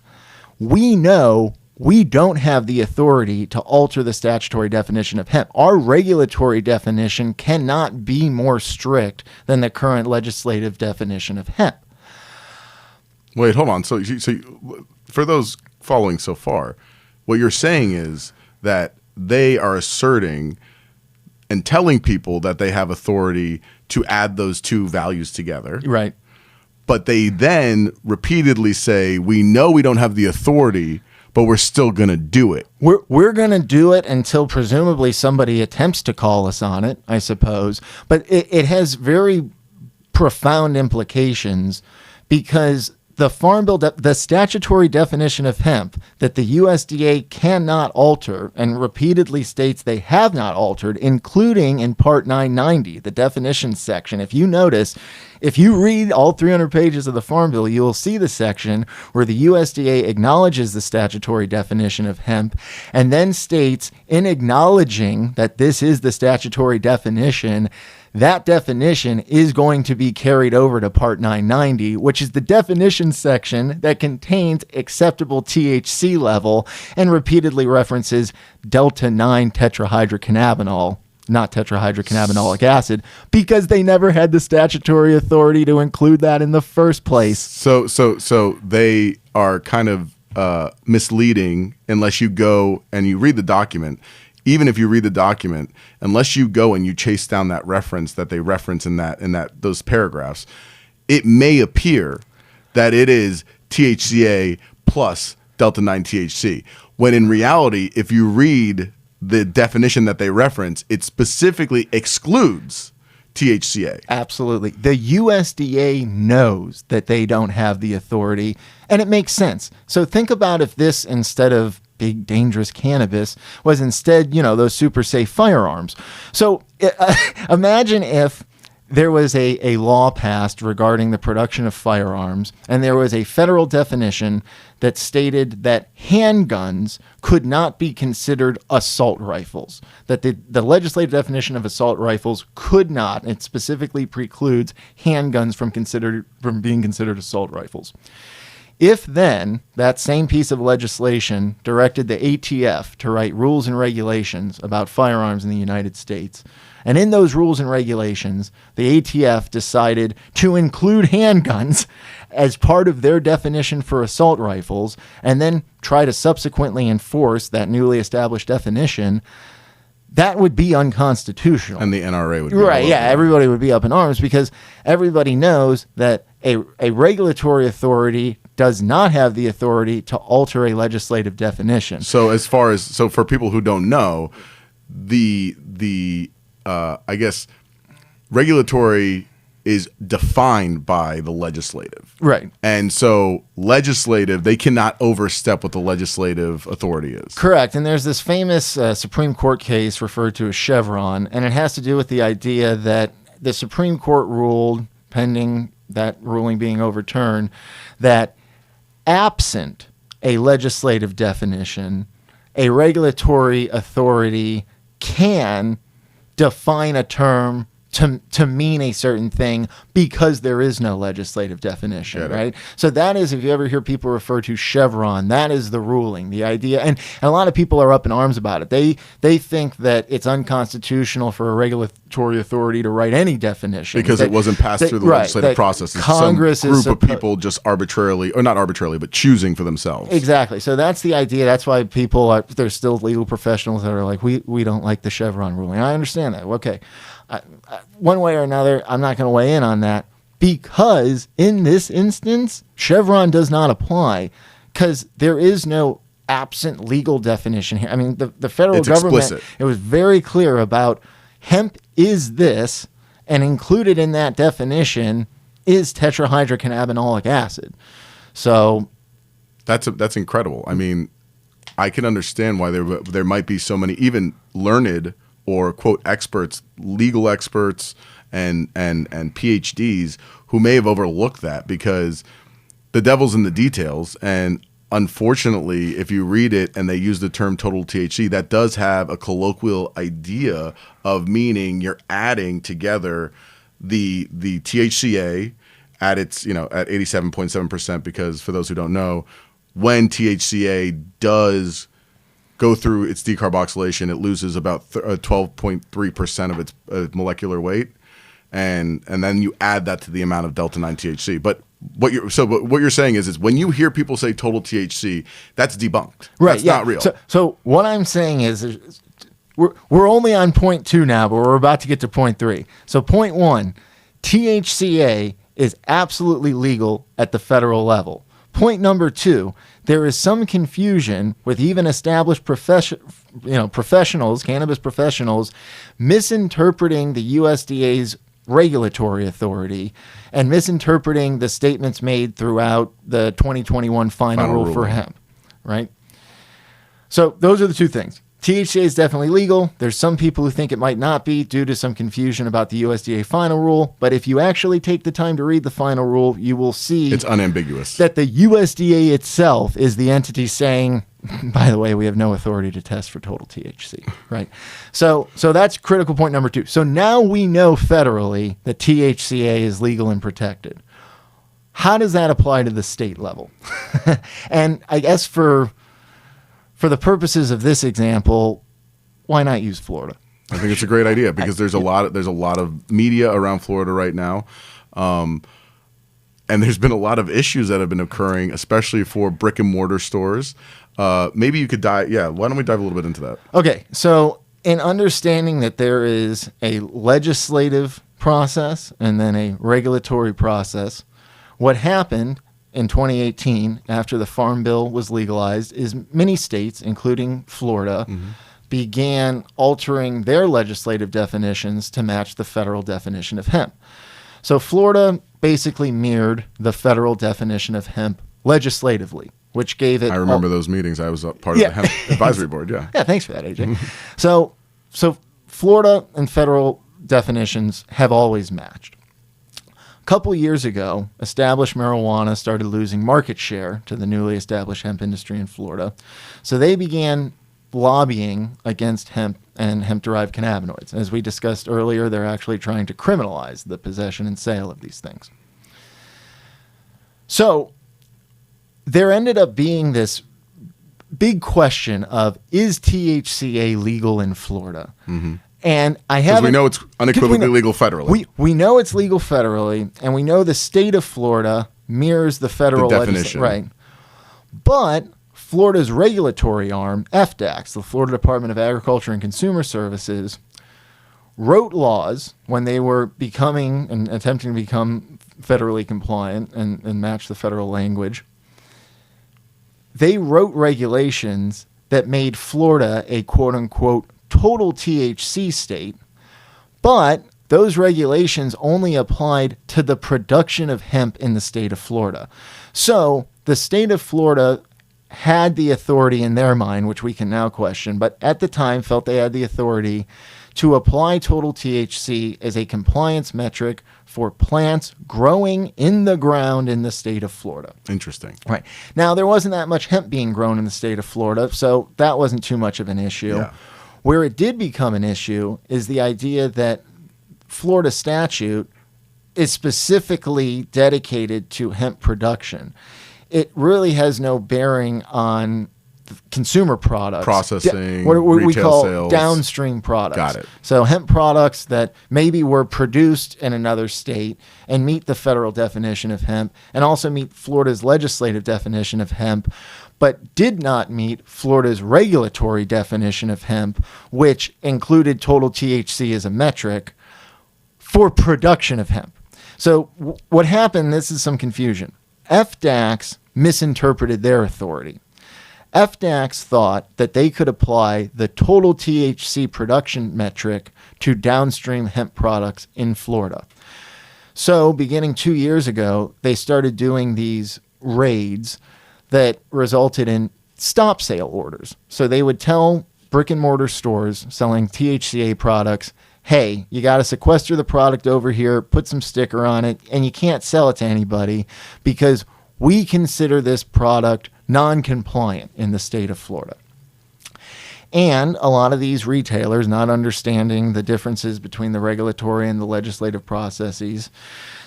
we know we don't have the authority to alter the statutory definition of hemp. Our regulatory definition cannot be more strict than the current legislative definition of hemp. wait, hold on. So for those following so far, what you're saying is that they are asserting and telling people that they have authority to add those two values together. Right. But they then repeatedly say, we know we don't have the authority, but we're still going to do it. We're going to do it until presumably somebody attempts to call us on it, I suppose. But it has very profound implications, because the Farm Bill, the statutory definition of hemp that the USDA cannot alter, and repeatedly states they have not altered, including in Part 990, the definitions section. If you notice, if you read all 300 pages of the Farm Bill, you will see the section where the USDA acknowledges the statutory definition of hemp and then states, in acknowledging that this is the statutory definition, that definition is going to be carried over to Part 990, which is the definition section that contains acceptable THC level and repeatedly references Delta-9 tetrahydrocannabinol, not tetrahydrocannabinolic acid, because they never had the statutory authority to include that in the first place. So they are kind of misleading unless you go and you read the document. Even if you read the document, unless you go and you chase down that reference that they reference in those paragraphs, it may appear that it is THCA plus Delta-9 THC, when in reality, if you read the definition that they reference, it specifically excludes THCA. Absolutely. The USDA knows that they don't have the authority, and it makes sense. So think about if this, instead of big dangerous cannabis, was instead, those super safe firearms. So imagine if there was a law passed regarding the production of firearms, and there was a federal definition that stated that handguns could not be considered assault rifles, that the legislative definition of assault rifles could not, it specifically precludes handguns from being considered assault rifles. If then that same piece of legislation directed the ATF to write rules and regulations about firearms in the United States, and in those rules and regulations, the ATF decided to include handguns as part of their definition for assault rifles, and then try to subsequently enforce that newly established definition, that would be unconstitutional. And the NRA would be right. Yeah, everybody would be up in arms, because everybody knows that a regulatory authority does not have the authority to alter a legislative definition. So for people who don't know, the I guess regulatory is defined by the legislative. Right. And so legislative, they cannot overstep what the legislative authority is. Correct. And there's this famous Supreme Court case referred to as Chevron, and it has to do with the idea that the Supreme Court ruled, pending that ruling being overturned, that absent a legislative definition, a regulatory authority can define a term to mean a certain thing because there is no legislative definition, right? So that is, if you ever hear people refer to Chevron, that is the ruling, the idea. And a lot of people are up in arms about it. They think that it's unconstitutional for a regulatory authority to write any definition. Because it wasn't passed through the legislative process. It's Congress some group of people just arbitrarily, or not arbitrarily, but choosing for themselves. Exactly. So that's the idea. That's why there's still legal professionals that are like, we don't like the Chevron ruling. I understand that. Okay. One way or another, I'm not going to weigh in on that because in this instance, Chevron does not apply because there is no absent legal definition here. I mean, the federal government, explicit. It was very clear about hemp is this, and included in that definition is tetrahydrocannabinolic acid. So that's incredible. I mean, I can understand why there might be so many, even learned or quote experts, legal experts, and PhDs who may have overlooked that because the devil's in the details. And unfortunately, if you read it and they use the term total THC, that does have a colloquial idea of meaning you're adding together the THCA at its, at 87.7%, because for those who don't know, when THCA does go through its decarboxylation, it loses about 12.3% of its molecular weight, and then you add that to the amount of delta 9 THC. But what you're saying is when you hear people say total THC, that's debunked. Right? That's not real. So what I'm saying is we're only on point 2 now, but we're about to get to point 3. So point 1, THCA is absolutely legal at the federal level. Point number 2, there is some confusion with even established professionals, cannabis professionals, misinterpreting the USDA's regulatory authority and misinterpreting the statements made throughout the 2021 final rule for hemp, right? So those are the 2 things. THCA is definitely legal. There's some people who think it might not be due to some confusion about the USDA final rule. But if you actually take the time to read the final rule, you will see it's unambiguous. That the USDA itself is the entity saying, by the way, we have no authority to test for total THC, right? So that's critical point number 2. So now we know federally that THCA is legal and protected. How does that apply to the state level? And I guess for the purposes of this example, why not use Florida? I think it's a great idea because there's a lot of media around Florida right now, and there's been a lot of issues that have been occurring, especially for brick and mortar stores. Maybe you could dive. Yeah, why don't we dive a little bit into that? Okay, so in understanding that there is a legislative process and then a regulatory process, what happened in 2018, after the Farm Bill was legalized, is many states, including Florida, began altering their legislative definitions to match the federal definition of hemp. So Florida basically mirrored the federal definition of hemp legislatively, which gave it... I remember those meetings. I was a part of the hemp advisory board, yeah. Yeah, thanks for that, AJ. So Florida and federal definitions have always matched. Couple years ago, established marijuana started losing market share to the newly established hemp industry in Florida. So they began lobbying against hemp and hemp-derived cannabinoids. As we discussed earlier, they're actually trying to criminalize the possession and sale of these things. So there ended up being this big question of, is THCA legal in Florida? And I haven't... Because we know it's unequivocally legal federally. We know it's legal federally, and we know the state of Florida mirrors the federal definition. Right. But Florida's regulatory arm, FDACS, the Florida Department of Agriculture and Consumer Services, wrote laws when they were becoming and attempting to become federally compliant and match the federal language. They wrote regulations that made Florida a quote-unquote total THC state, but those regulations only applied to the production of hemp in the state of Florida. So the state of Florida had the authority in their mind, which we can now question, but at the time felt they had the authority to apply total THC as a compliance metric for plants growing in the ground in the state of Florida. Interesting. Right. Now, there wasn't that much hemp being grown in the state of Florida, so that wasn't too much of an issue. Yeah. Where it did become an issue is the idea that Florida statute is specifically dedicated to hemp production. It really has no bearing on consumer products. Processing, what we retail call sales. downstream products. Got it. So hemp products that maybe were produced in another state and meet the federal definition of hemp and also meet Florida's legislative definition of hemp, but did not meet Florida's regulatory definition of hemp, which included total THC as a metric for production of hemp. So what happened, this is some confusion. FDACS misinterpreted their authority. FDACS thought that they could apply the total THC production metric to downstream hemp products in Florida. So beginning 2 years ago, they started doing these raids that resulted in stop sale orders. So they would tell brick and mortar stores selling THCA products, hey, you got to sequester the product over here, put some sticker on it, and you can't sell it to anybody because we consider this product non-compliant in the state of Florida. And a lot of these retailers, not understanding the differences between the regulatory and the legislative processes,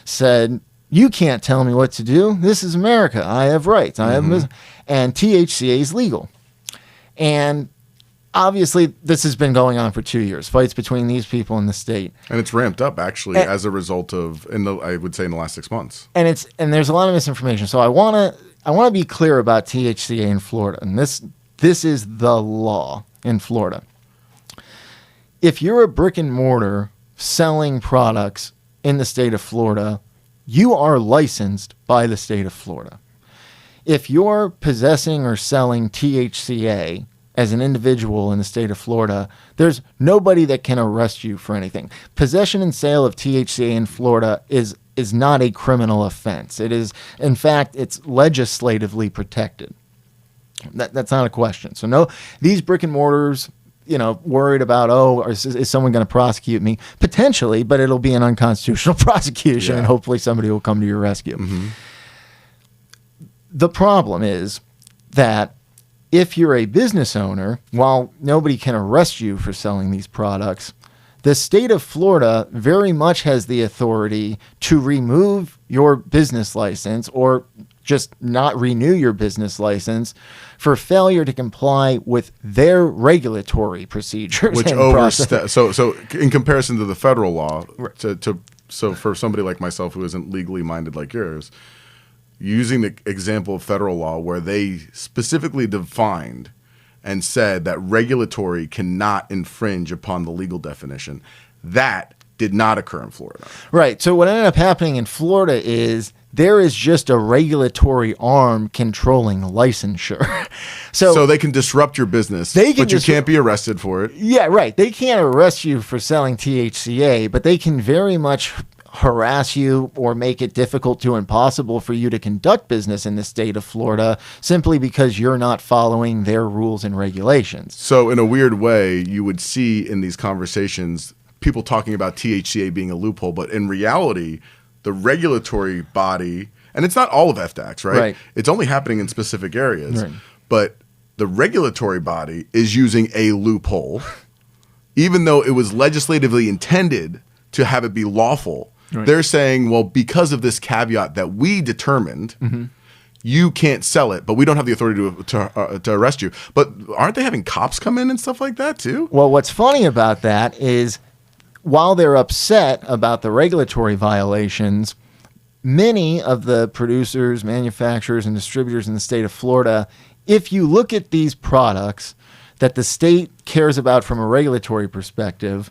said, you can't tell me what to do. This is America. I have rights. And THCA is legal. And obviously, this has been going on for 2 years, fights between these people in the state. And it's ramped up, actually, as a result of, I would say, in the last 6 months. And there's a lot of misinformation. So I want to be clear about THCA in Florida. And this is the law in Florida. If you're a brick and mortar selling products in the state of Florida, you are licensed by the state of Florida. If you're possessing or selling THCA as an individual in the state of Florida, there's nobody that can arrest you for anything. Possession and sale of THCA in Florida is not a criminal offense. It is, in fact, it's legislatively protected. That's not a question. So no, these brick and mortars, worried about, is someone going to prosecute me? Potentially, but it'll be an unconstitutional prosecution, and hopefully somebody will come to your rescue. Mm-hmm. The problem is that if you're a business owner, while nobody can arrest you for selling these products, the state of Florida very much has the authority to remove your business license or just not renew your business license for failure to comply with their regulatory procedures. Which oversteps. So in comparison to the federal law, so for somebody like myself who isn't legally minded like yours, using the example of federal law where they specifically defined and said that regulatory cannot infringe upon the legal definition, that did not occur in Florida. Right. So what ended up happening in Florida is there is just a regulatory arm controlling licensure. So they can disrupt your business, but you can't be arrested for it. Yeah, right. They can't arrest you for selling THCA, but they can very much harass you or make it difficult to impossible for you to conduct business in the state of Florida simply because you're not following their rules and regulations. So in a weird way, you would see in these conversations people talking about THCA being a loophole, but in reality, the regulatory body, and it's not all of FDACS, right? It's only happening in specific areas, but the regulatory body is using a loophole, even though it was legislatively intended to have it be lawful. They're saying, well, because of this caveat that we determined, you can't sell it, but we don't have the authority to arrest you. But aren't they having cops come in and stuff like that too? Well, what's funny about that is while they're upset about the regulatory violations, many of the producers, manufacturers, and distributors in the state of Florida, if you look at these products that the state cares about from a regulatory perspective,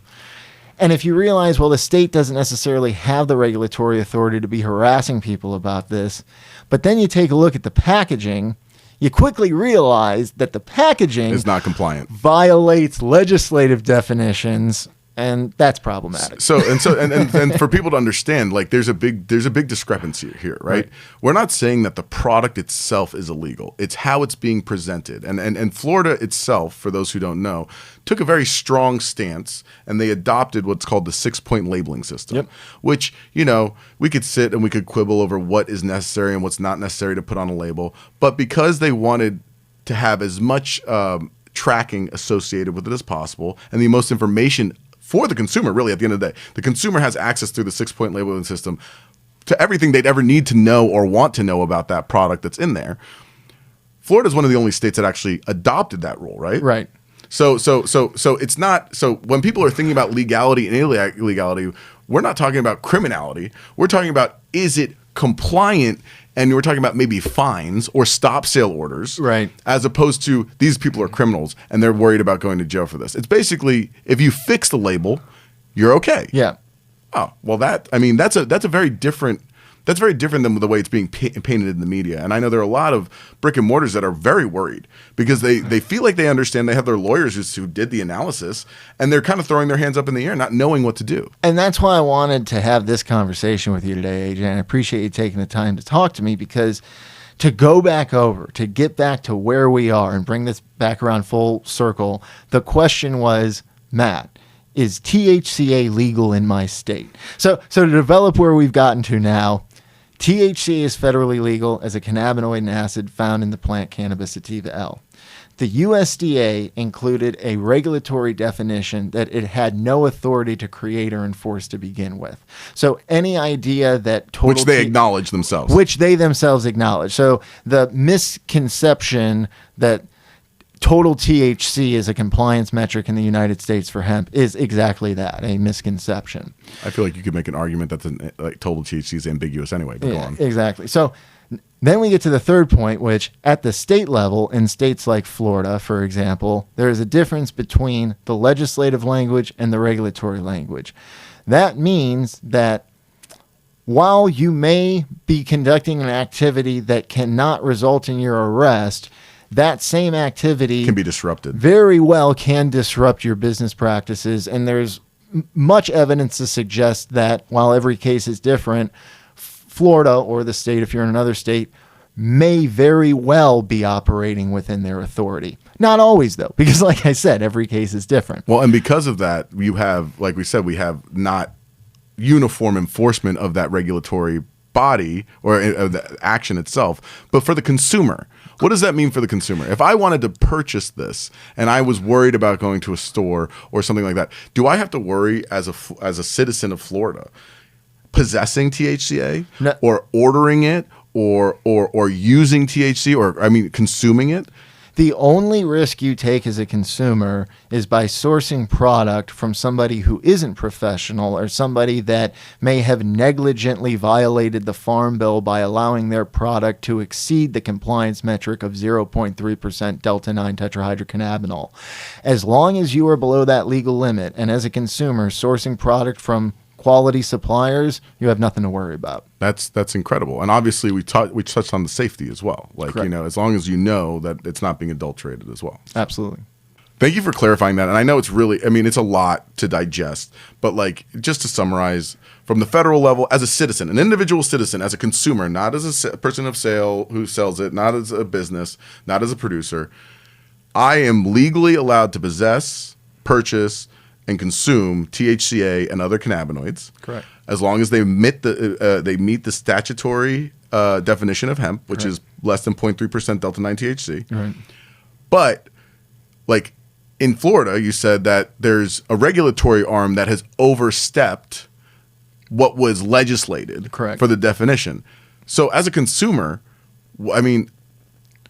and if you realize, well, the state doesn't necessarily have the regulatory authority to be harassing people about this, but then you take a look at the packaging, you quickly realize that the packaging is not compliant, violates legislative definitions, and that's problematic. So for people to understand, like there's a big discrepancy here, right? We're not saying that the product itself is illegal. It's how it's being presented. And Florida itself, for those who don't know, took a very strong stance, and they adopted what's called the 6-point labeling system, which, we could sit and we could quibble over what is necessary and what's not necessary to put on a label. But because they wanted to have as much tracking associated with it as possible and the most information for the consumer, really, at the end of the day. The consumer has access through the 6-point labeling system to everything they'd ever need to know or want to know about that product that's in there. Florida is one of the only states that actually adopted that rule, right? Right. So it's not, so when people are thinking about legality and illegality, we're not talking about criminality. We're talking about, is it compliant? And we're talking about maybe fines or stop sale orders, right? As opposed to these people are criminals and they're worried about going to jail for this. It's basically, if you fix the label, you're okay. Yeah. Oh, well, that's very different than the way it's being painted in the media. And I know there are a lot of brick and mortars that are very worried because they feel like they understand. They have their lawyers who did the analysis, and they're kind of throwing their hands up in the air, not knowing what to do. And that's why I wanted to have this conversation with you today, AJ. And I appreciate you taking the time to talk to me, because to go back over, to get back to where we are and bring this back around full circle, the question was, Matt, is THCA legal in my state? So to develop where we've gotten to now, THCA is federally legal as a cannabinoid and acid found in the plant Cannabis sativa L. The USDA included a regulatory definition that it had no authority to create or enforce to begin with. So any idea that total... Which they acknowledge themselves. Which they themselves acknowledge. So the misconception that total THC is a compliance metric in the United States for hemp is exactly that, a misconception. I feel like you could make an argument that total THC is ambiguous anyway. But go on. Exactly. So then we get to the third point, which at the state level, in states like Florida, for example, there is a difference between the legislative language and the regulatory language. That means that while you may be conducting an activity that cannot result in your arrest, that same activity can be disrupted. Very well can disrupt your business practices. And there's much evidence to suggest that while every case is different, Florida or the state, if you're in another state, may very well be operating within their authority. Not always, though, because like I said, every case is different. Well, and because of that, you have, like we said, we have not uniform enforcement of that regulatory body or the action itself, but for the consumer. What does that mean for the consumer? If I wanted to purchase this and I was worried about going to a store or something like that, do I have to worry as a citizen of Florida possessing THCA or ordering it or using THC or consuming it? The only risk you take as a consumer is by sourcing product from somebody who isn't professional or somebody that may have negligently violated the Farm Bill by allowing their product to exceed the compliance metric of 0.3% Delta-9 tetrahydrocannabinol. As long as you are below that legal limit, and as a consumer sourcing product from quality suppliers, you have nothing to worry about. That's incredible. And obviously we touched on the safety as well. Like, correct. As long as you know that it's not being adulterated as well. Absolutely. Thank you for clarifying that. And I know it's really, it's a lot to digest, but just to summarize, from the federal level, as a citizen, an individual citizen, as a consumer, not as a person of sale who sells it, not as a business, not as a producer, I am legally allowed to possess, purchase, and consume THCA and other cannabinoids. Correct. As long as they meet the statutory definition of hemp, which is less than 0.3% Delta-9 THC. Right. But in Florida, you said that there's a regulatory arm that has overstepped what was legislated. Correct. For the definition. So as a consumer, is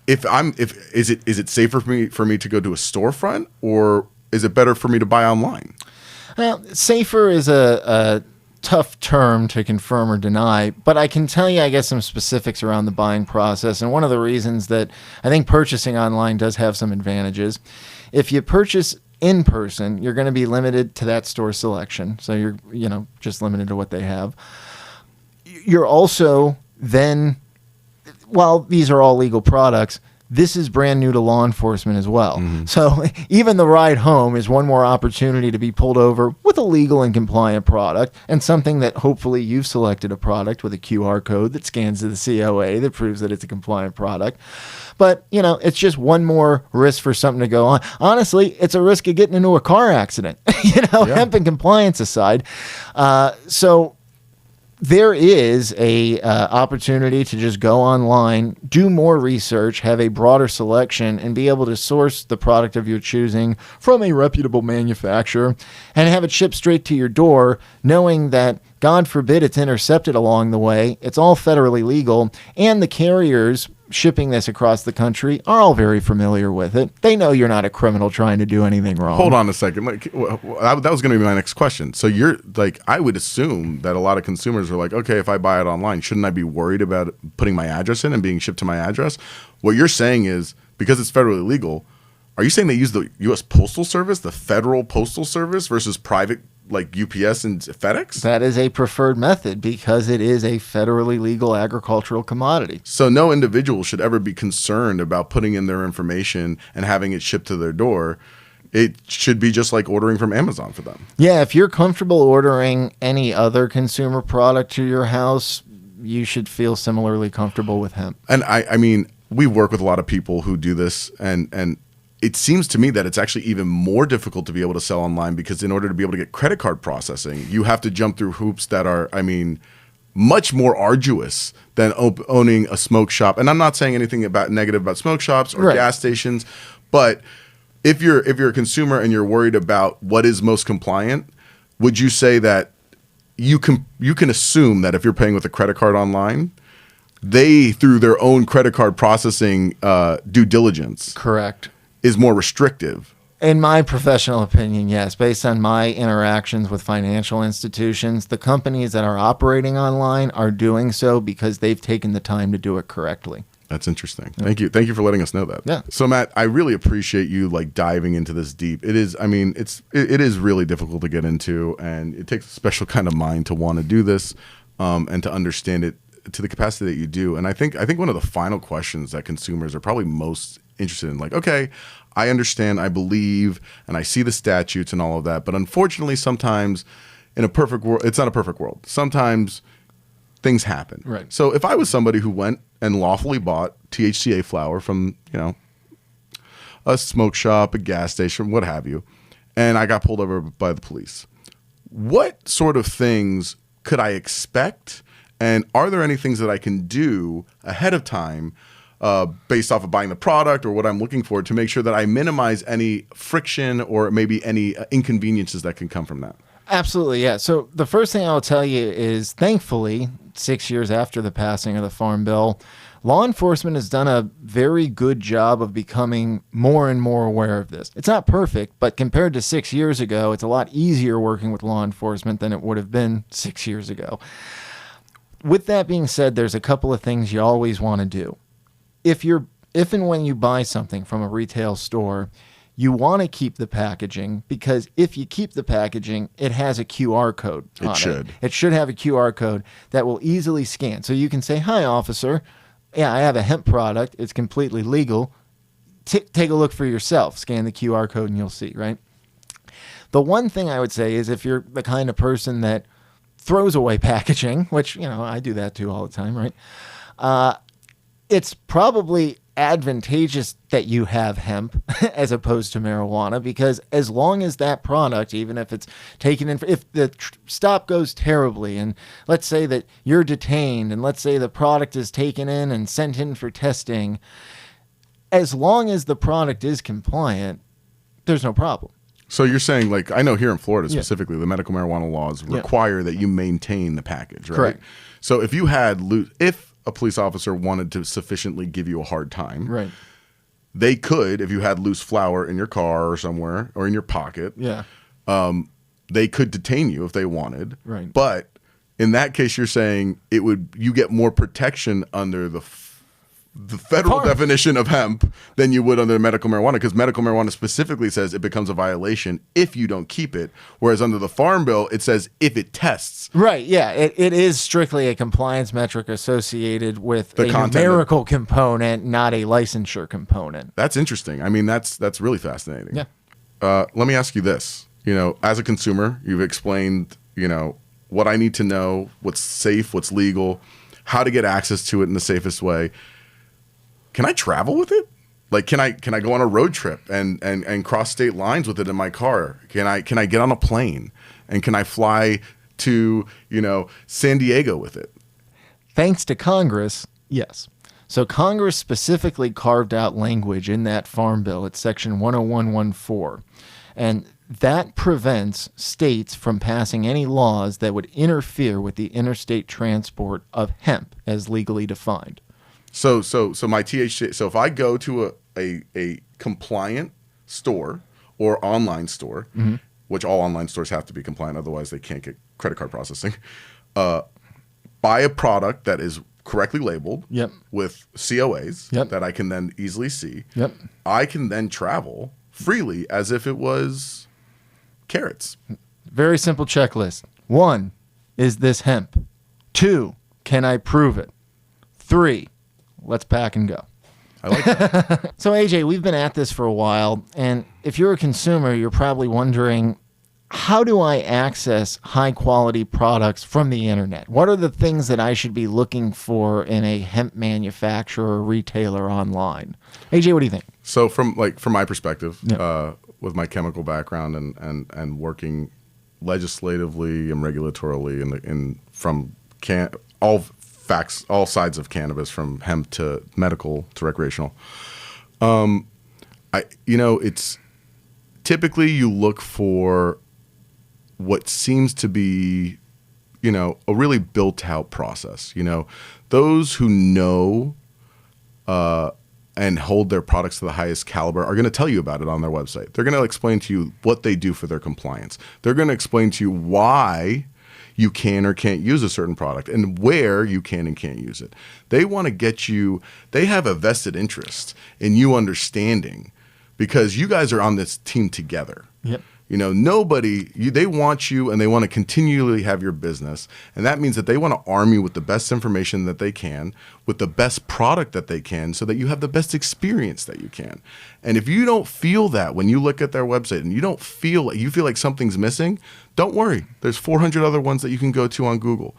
it safer for me to go to a storefront, or is it better for me to buy online? Well, safer is a tough term to confirm or deny, but I can tell you, I guess, some specifics around the buying process. And one of the reasons that I think purchasing online does have some advantages, if you purchase in person, you're going to be limited to that store selection. So you're, just limited to what they have. You're also then, while these are all legal products, this is brand new to law enforcement as well. Mm-hmm. So even the ride home is one more opportunity to be pulled over with a legal and compliant product, and something that hopefully you've selected a product with a QR code that scans to the COA that proves that it's a compliant product. But, it's just one more risk for something to go on. Honestly, it's a risk of getting into a car accident, hemp and compliance aside. So there is a opportunity to just go online, do more research, have a broader selection, and be able to source the product of your choosing from a reputable manufacturer and have it shipped straight to your door, knowing that, God forbid, it's intercepted along the way. It's all federally legal, and the carriers shipping this across the country are all very familiar with it. They know you're not a criminal trying to do anything wrong. Hold on a second. Like, that was going to be my next question. So you're like, I would assume that a lot of consumers are like, okay, if I buy it online, shouldn't I be worried about putting my address in and being shipped to my address? What you're saying is, because it's federally legal, are you saying they use the U.S. Postal Service, the Federal Postal Service, versus private like UPS and FedEx? That is a preferred method because it is a federally legal agricultural commodity. So no individual should ever be concerned about putting in their information and having it shipped to their door. It should be just like ordering from Amazon for them. Yeah, if you're comfortable ordering any other consumer product to your house, you should feel similarly comfortable with hemp. And I mean, we work with a lot of people who do this, and it seems to me that it's actually even more difficult to be able to sell online because in order to be able to get credit card processing, you have to jump through hoops that are, I mean, much more arduous than owning a smoke shop. And I'm not saying anything about negative about smoke shops or gas stations, but if you're a consumer and you're worried about what is most compliant, would you say that you can assume that if you're paying with a credit card online, they, through their own credit card processing due diligence, correct, is more restrictive? In my professional opinion, yes. Based on my interactions with financial institutions, the companies that are operating online are doing so because they've taken the time to do it correctly. That's interesting. Thank you. Thank you for letting us know that. Yeah. So Matt, I really appreciate you like diving into this deep. It is, I mean, it is really difficult to get into, and it takes a special kind of mind to want to do this and to understand it to the capacity that you do. And I think one of the final questions that consumers are probably most interested in, like, okay, I understand, I believe, and I see the statutes and all of that, but unfortunately sometimes in a perfect world, it's not a perfect world. Sometimes things happen. Right. So if I was somebody who went and lawfully bought THCA flower from, a smoke shop, a gas station, what have you, and I got pulled over by the police, what sort of things could I expect? And are there any things that I can do ahead of time based off of buying the product or what I'm looking for to make sure that I minimize any friction or maybe any inconveniences that can come from that? Absolutely, yeah. So the first thing I'll tell you is, thankfully, 6 years after the passing of the Farm Bill, law enforcement has done a very good job of becoming more and more aware of this. It's not perfect, but compared to 6 years ago, it's a lot easier working with law enforcement than it would have been 6 years ago. With that being said, there's a couple of things you always want to do. If and when you buy something from a retail store, you want to keep the packaging, because if you keep the packaging, it has a QR code on it. It should have a QR code that will easily scan. So you can say, "Hi, officer. Yeah, I have a hemp product. It's completely legal. Take a look for yourself. Scan the QR code and you'll see," right? The one thing I would say is, if you're the kind of person that throws away packaging, which, I do that too all the time, right? It's probably advantageous that you have hemp as opposed to marijuana, because as long as that product, even if it's taken in, if the stop goes terribly, and let's say that you're detained, and let's say the product is taken in and sent in for testing, as long as the product is compliant, there's no problem. So you're saying, like, I know here in Florida specifically, the medical marijuana laws require that you maintain the package, right? Correct. So if a police officer wanted to sufficiently give you a hard time, right, they could, if you had loose flower in your car or somewhere or in your pocket, they could detain you if they wanted. Right. But in that case, you're saying you get more protection under the federal definition of hemp than you would under medical marijuana, because medical marijuana specifically says it becomes a violation if you don't keep it, whereas under the Farm Bill, it says if it tests. Right, yeah. It is strictly a compliance metric associated with a numerical component, not a licensure component. That's interesting. I mean, that's really fascinating. Yeah. Let me ask you this. As a consumer, you've explained, what I need to know, what's safe, what's legal, how to get access to it in the safest way. Can I travel with it? Like, can I go on a road trip and cross state lines with it in my car? Can I get on a plane, and can I fly to, San Diego with it. Thanks to Congress, yes. So Congress specifically carved out language in that farm bill. It's section 10114. And that prevents states from passing any laws that would interfere with the interstate transport of hemp as legally defined. So my THC. So if I go to a compliant store or online store, which all online stores have to be compliant, otherwise they can't get credit card processing. Buy a product that is correctly labeled with COAs that I can then easily see. I can then travel freely as if it was carrots. Very simple checklist. 1, is this hemp? 2, can I prove it? 3, let's pack and go. I like that. So AJ, we've been at this for a while, and if you're a consumer, you're probably wondering, how do I access high quality products from the internet? What are the things that I should be looking for in a hemp manufacturer or retailer online? AJ, what do you think? So from my perspective, with my chemical background and working legislatively and regulatorily from all sides of cannabis, from hemp to medical to recreational, it's typically you look for what seems to be, a really built out process. Those who know and hold their products to the highest caliber are going to tell you about it on their website. They're going to explain to you what they do for their compliance. They're going to explain to you why you can or can't use a certain product and where you can and can't use it. They want to get you, they have a vested interest in you understanding, because you guys are on this team together. They want you and they want to continually have your business. And that means that they want to arm you with the best information that they can, with the best product that they can, so that you have the best experience that you can. And if you don't feel that when you look at their website and you feel like something's missing, don't worry. There's 400 other ones that you can go to on Google.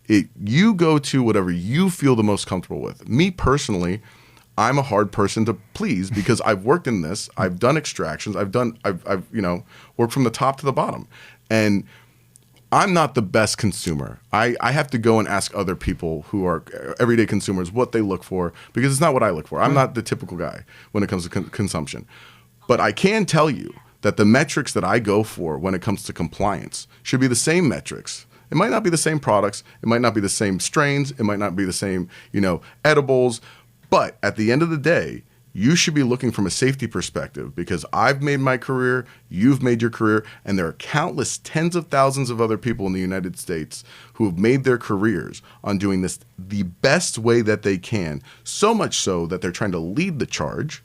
You go to whatever you feel the most comfortable with. Me personally, I'm a hard person to please because I've worked in this. I've done extractions. I've worked from the top to the bottom, and I'm not the best consumer. I have to go and ask other people who are everyday consumers what they look for, because it's not what I look for. I'm not the typical guy when it comes to consumption, but I can tell you that the metrics that I go for when it comes to compliance should be the same metrics. It might not be the same products. It might not be the same strains. It might not be the same, edibles. But at the end of the day, you should be looking from a safety perspective, because I've made my career, you've made your career, and there are countless tens of thousands of other people in the United States who have made their careers on doing this the best way that they can, so much so that they're trying to lead the charge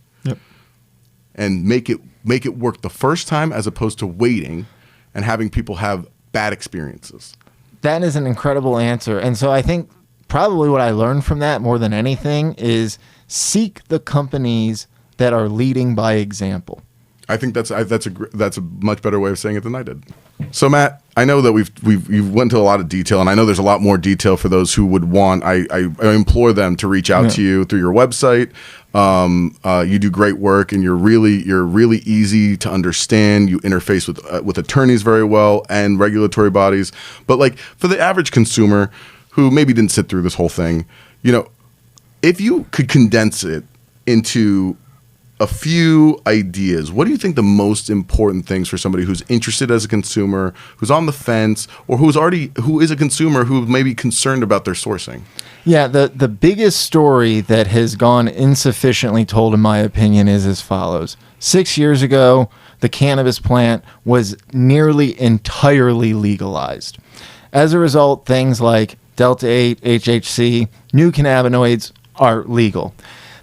and make it work the first time, as opposed to waiting and having people have bad experiences. That is an incredible answer. And so I think probably what I learned from that more than anything is seek the companies that are leading by example. I think that's a much better way of saying it than I did. So Matt, I know that you've went into a lot of detail, and I know there's a lot more detail for those who would want. I implore them to reach out to you through your website. You do great work, and you're really easy to understand. You interface with attorneys very well and regulatory bodies. But for the average consumer who maybe didn't sit through this whole thing, if you could condense it into a few ideas, what do you think the most important things for somebody who's interested as a consumer, who's on the fence, or who is a consumer who may be concerned about their sourcing? Yeah, the biggest story that has gone insufficiently told, in my opinion, is as follows. 6 years ago, the cannabis plant was nearly entirely legalized. As a result, things like Delta-8, HHC, new cannabinoids are legal.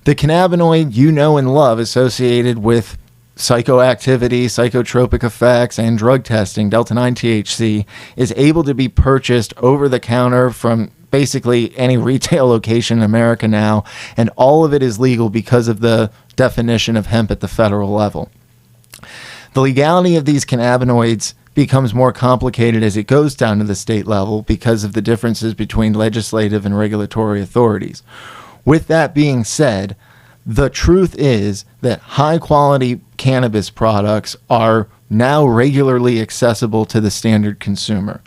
The cannabinoid you know and love associated with psychoactivity, psychotropic effects, and drug testing, Delta-9 THC, is able to be purchased over the counter from basically any retail location in America now, and all of it is legal because of the definition of hemp at the federal level. The legality of these cannabinoids becomes more complicated as it goes down to the state level because of the differences between legislative and regulatory authorities. With that being said, the truth is that high-quality cannabis products are now regularly accessible to the standard consumer.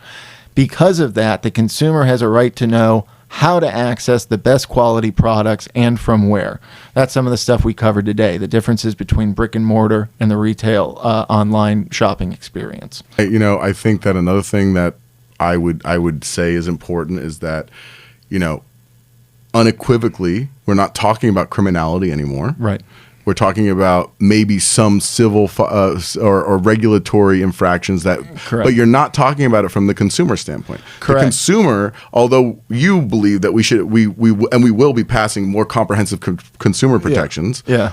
Because of that, the consumer has a right to know how to access the best quality products and from where. That's some of the stuff we covered today, the differences between brick and mortar and the retail online shopping experience. I think that another thing that I would say is important is that, unequivocally, we're not talking about criminality anymore. Right. We're talking about maybe some civil or regulatory infractions but you're not talking about it from the consumer standpoint. Correct. The consumer, although you believe that we will be passing more comprehensive consumer protections. Yeah.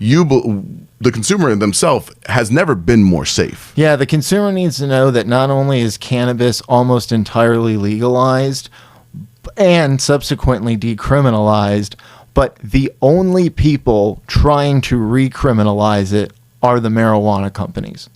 The consumer themselves has never been more safe. Yeah, the consumer needs to know that not only is cannabis almost entirely legalized and subsequently decriminalized, but the only people trying to recriminalize it are the marijuana companies.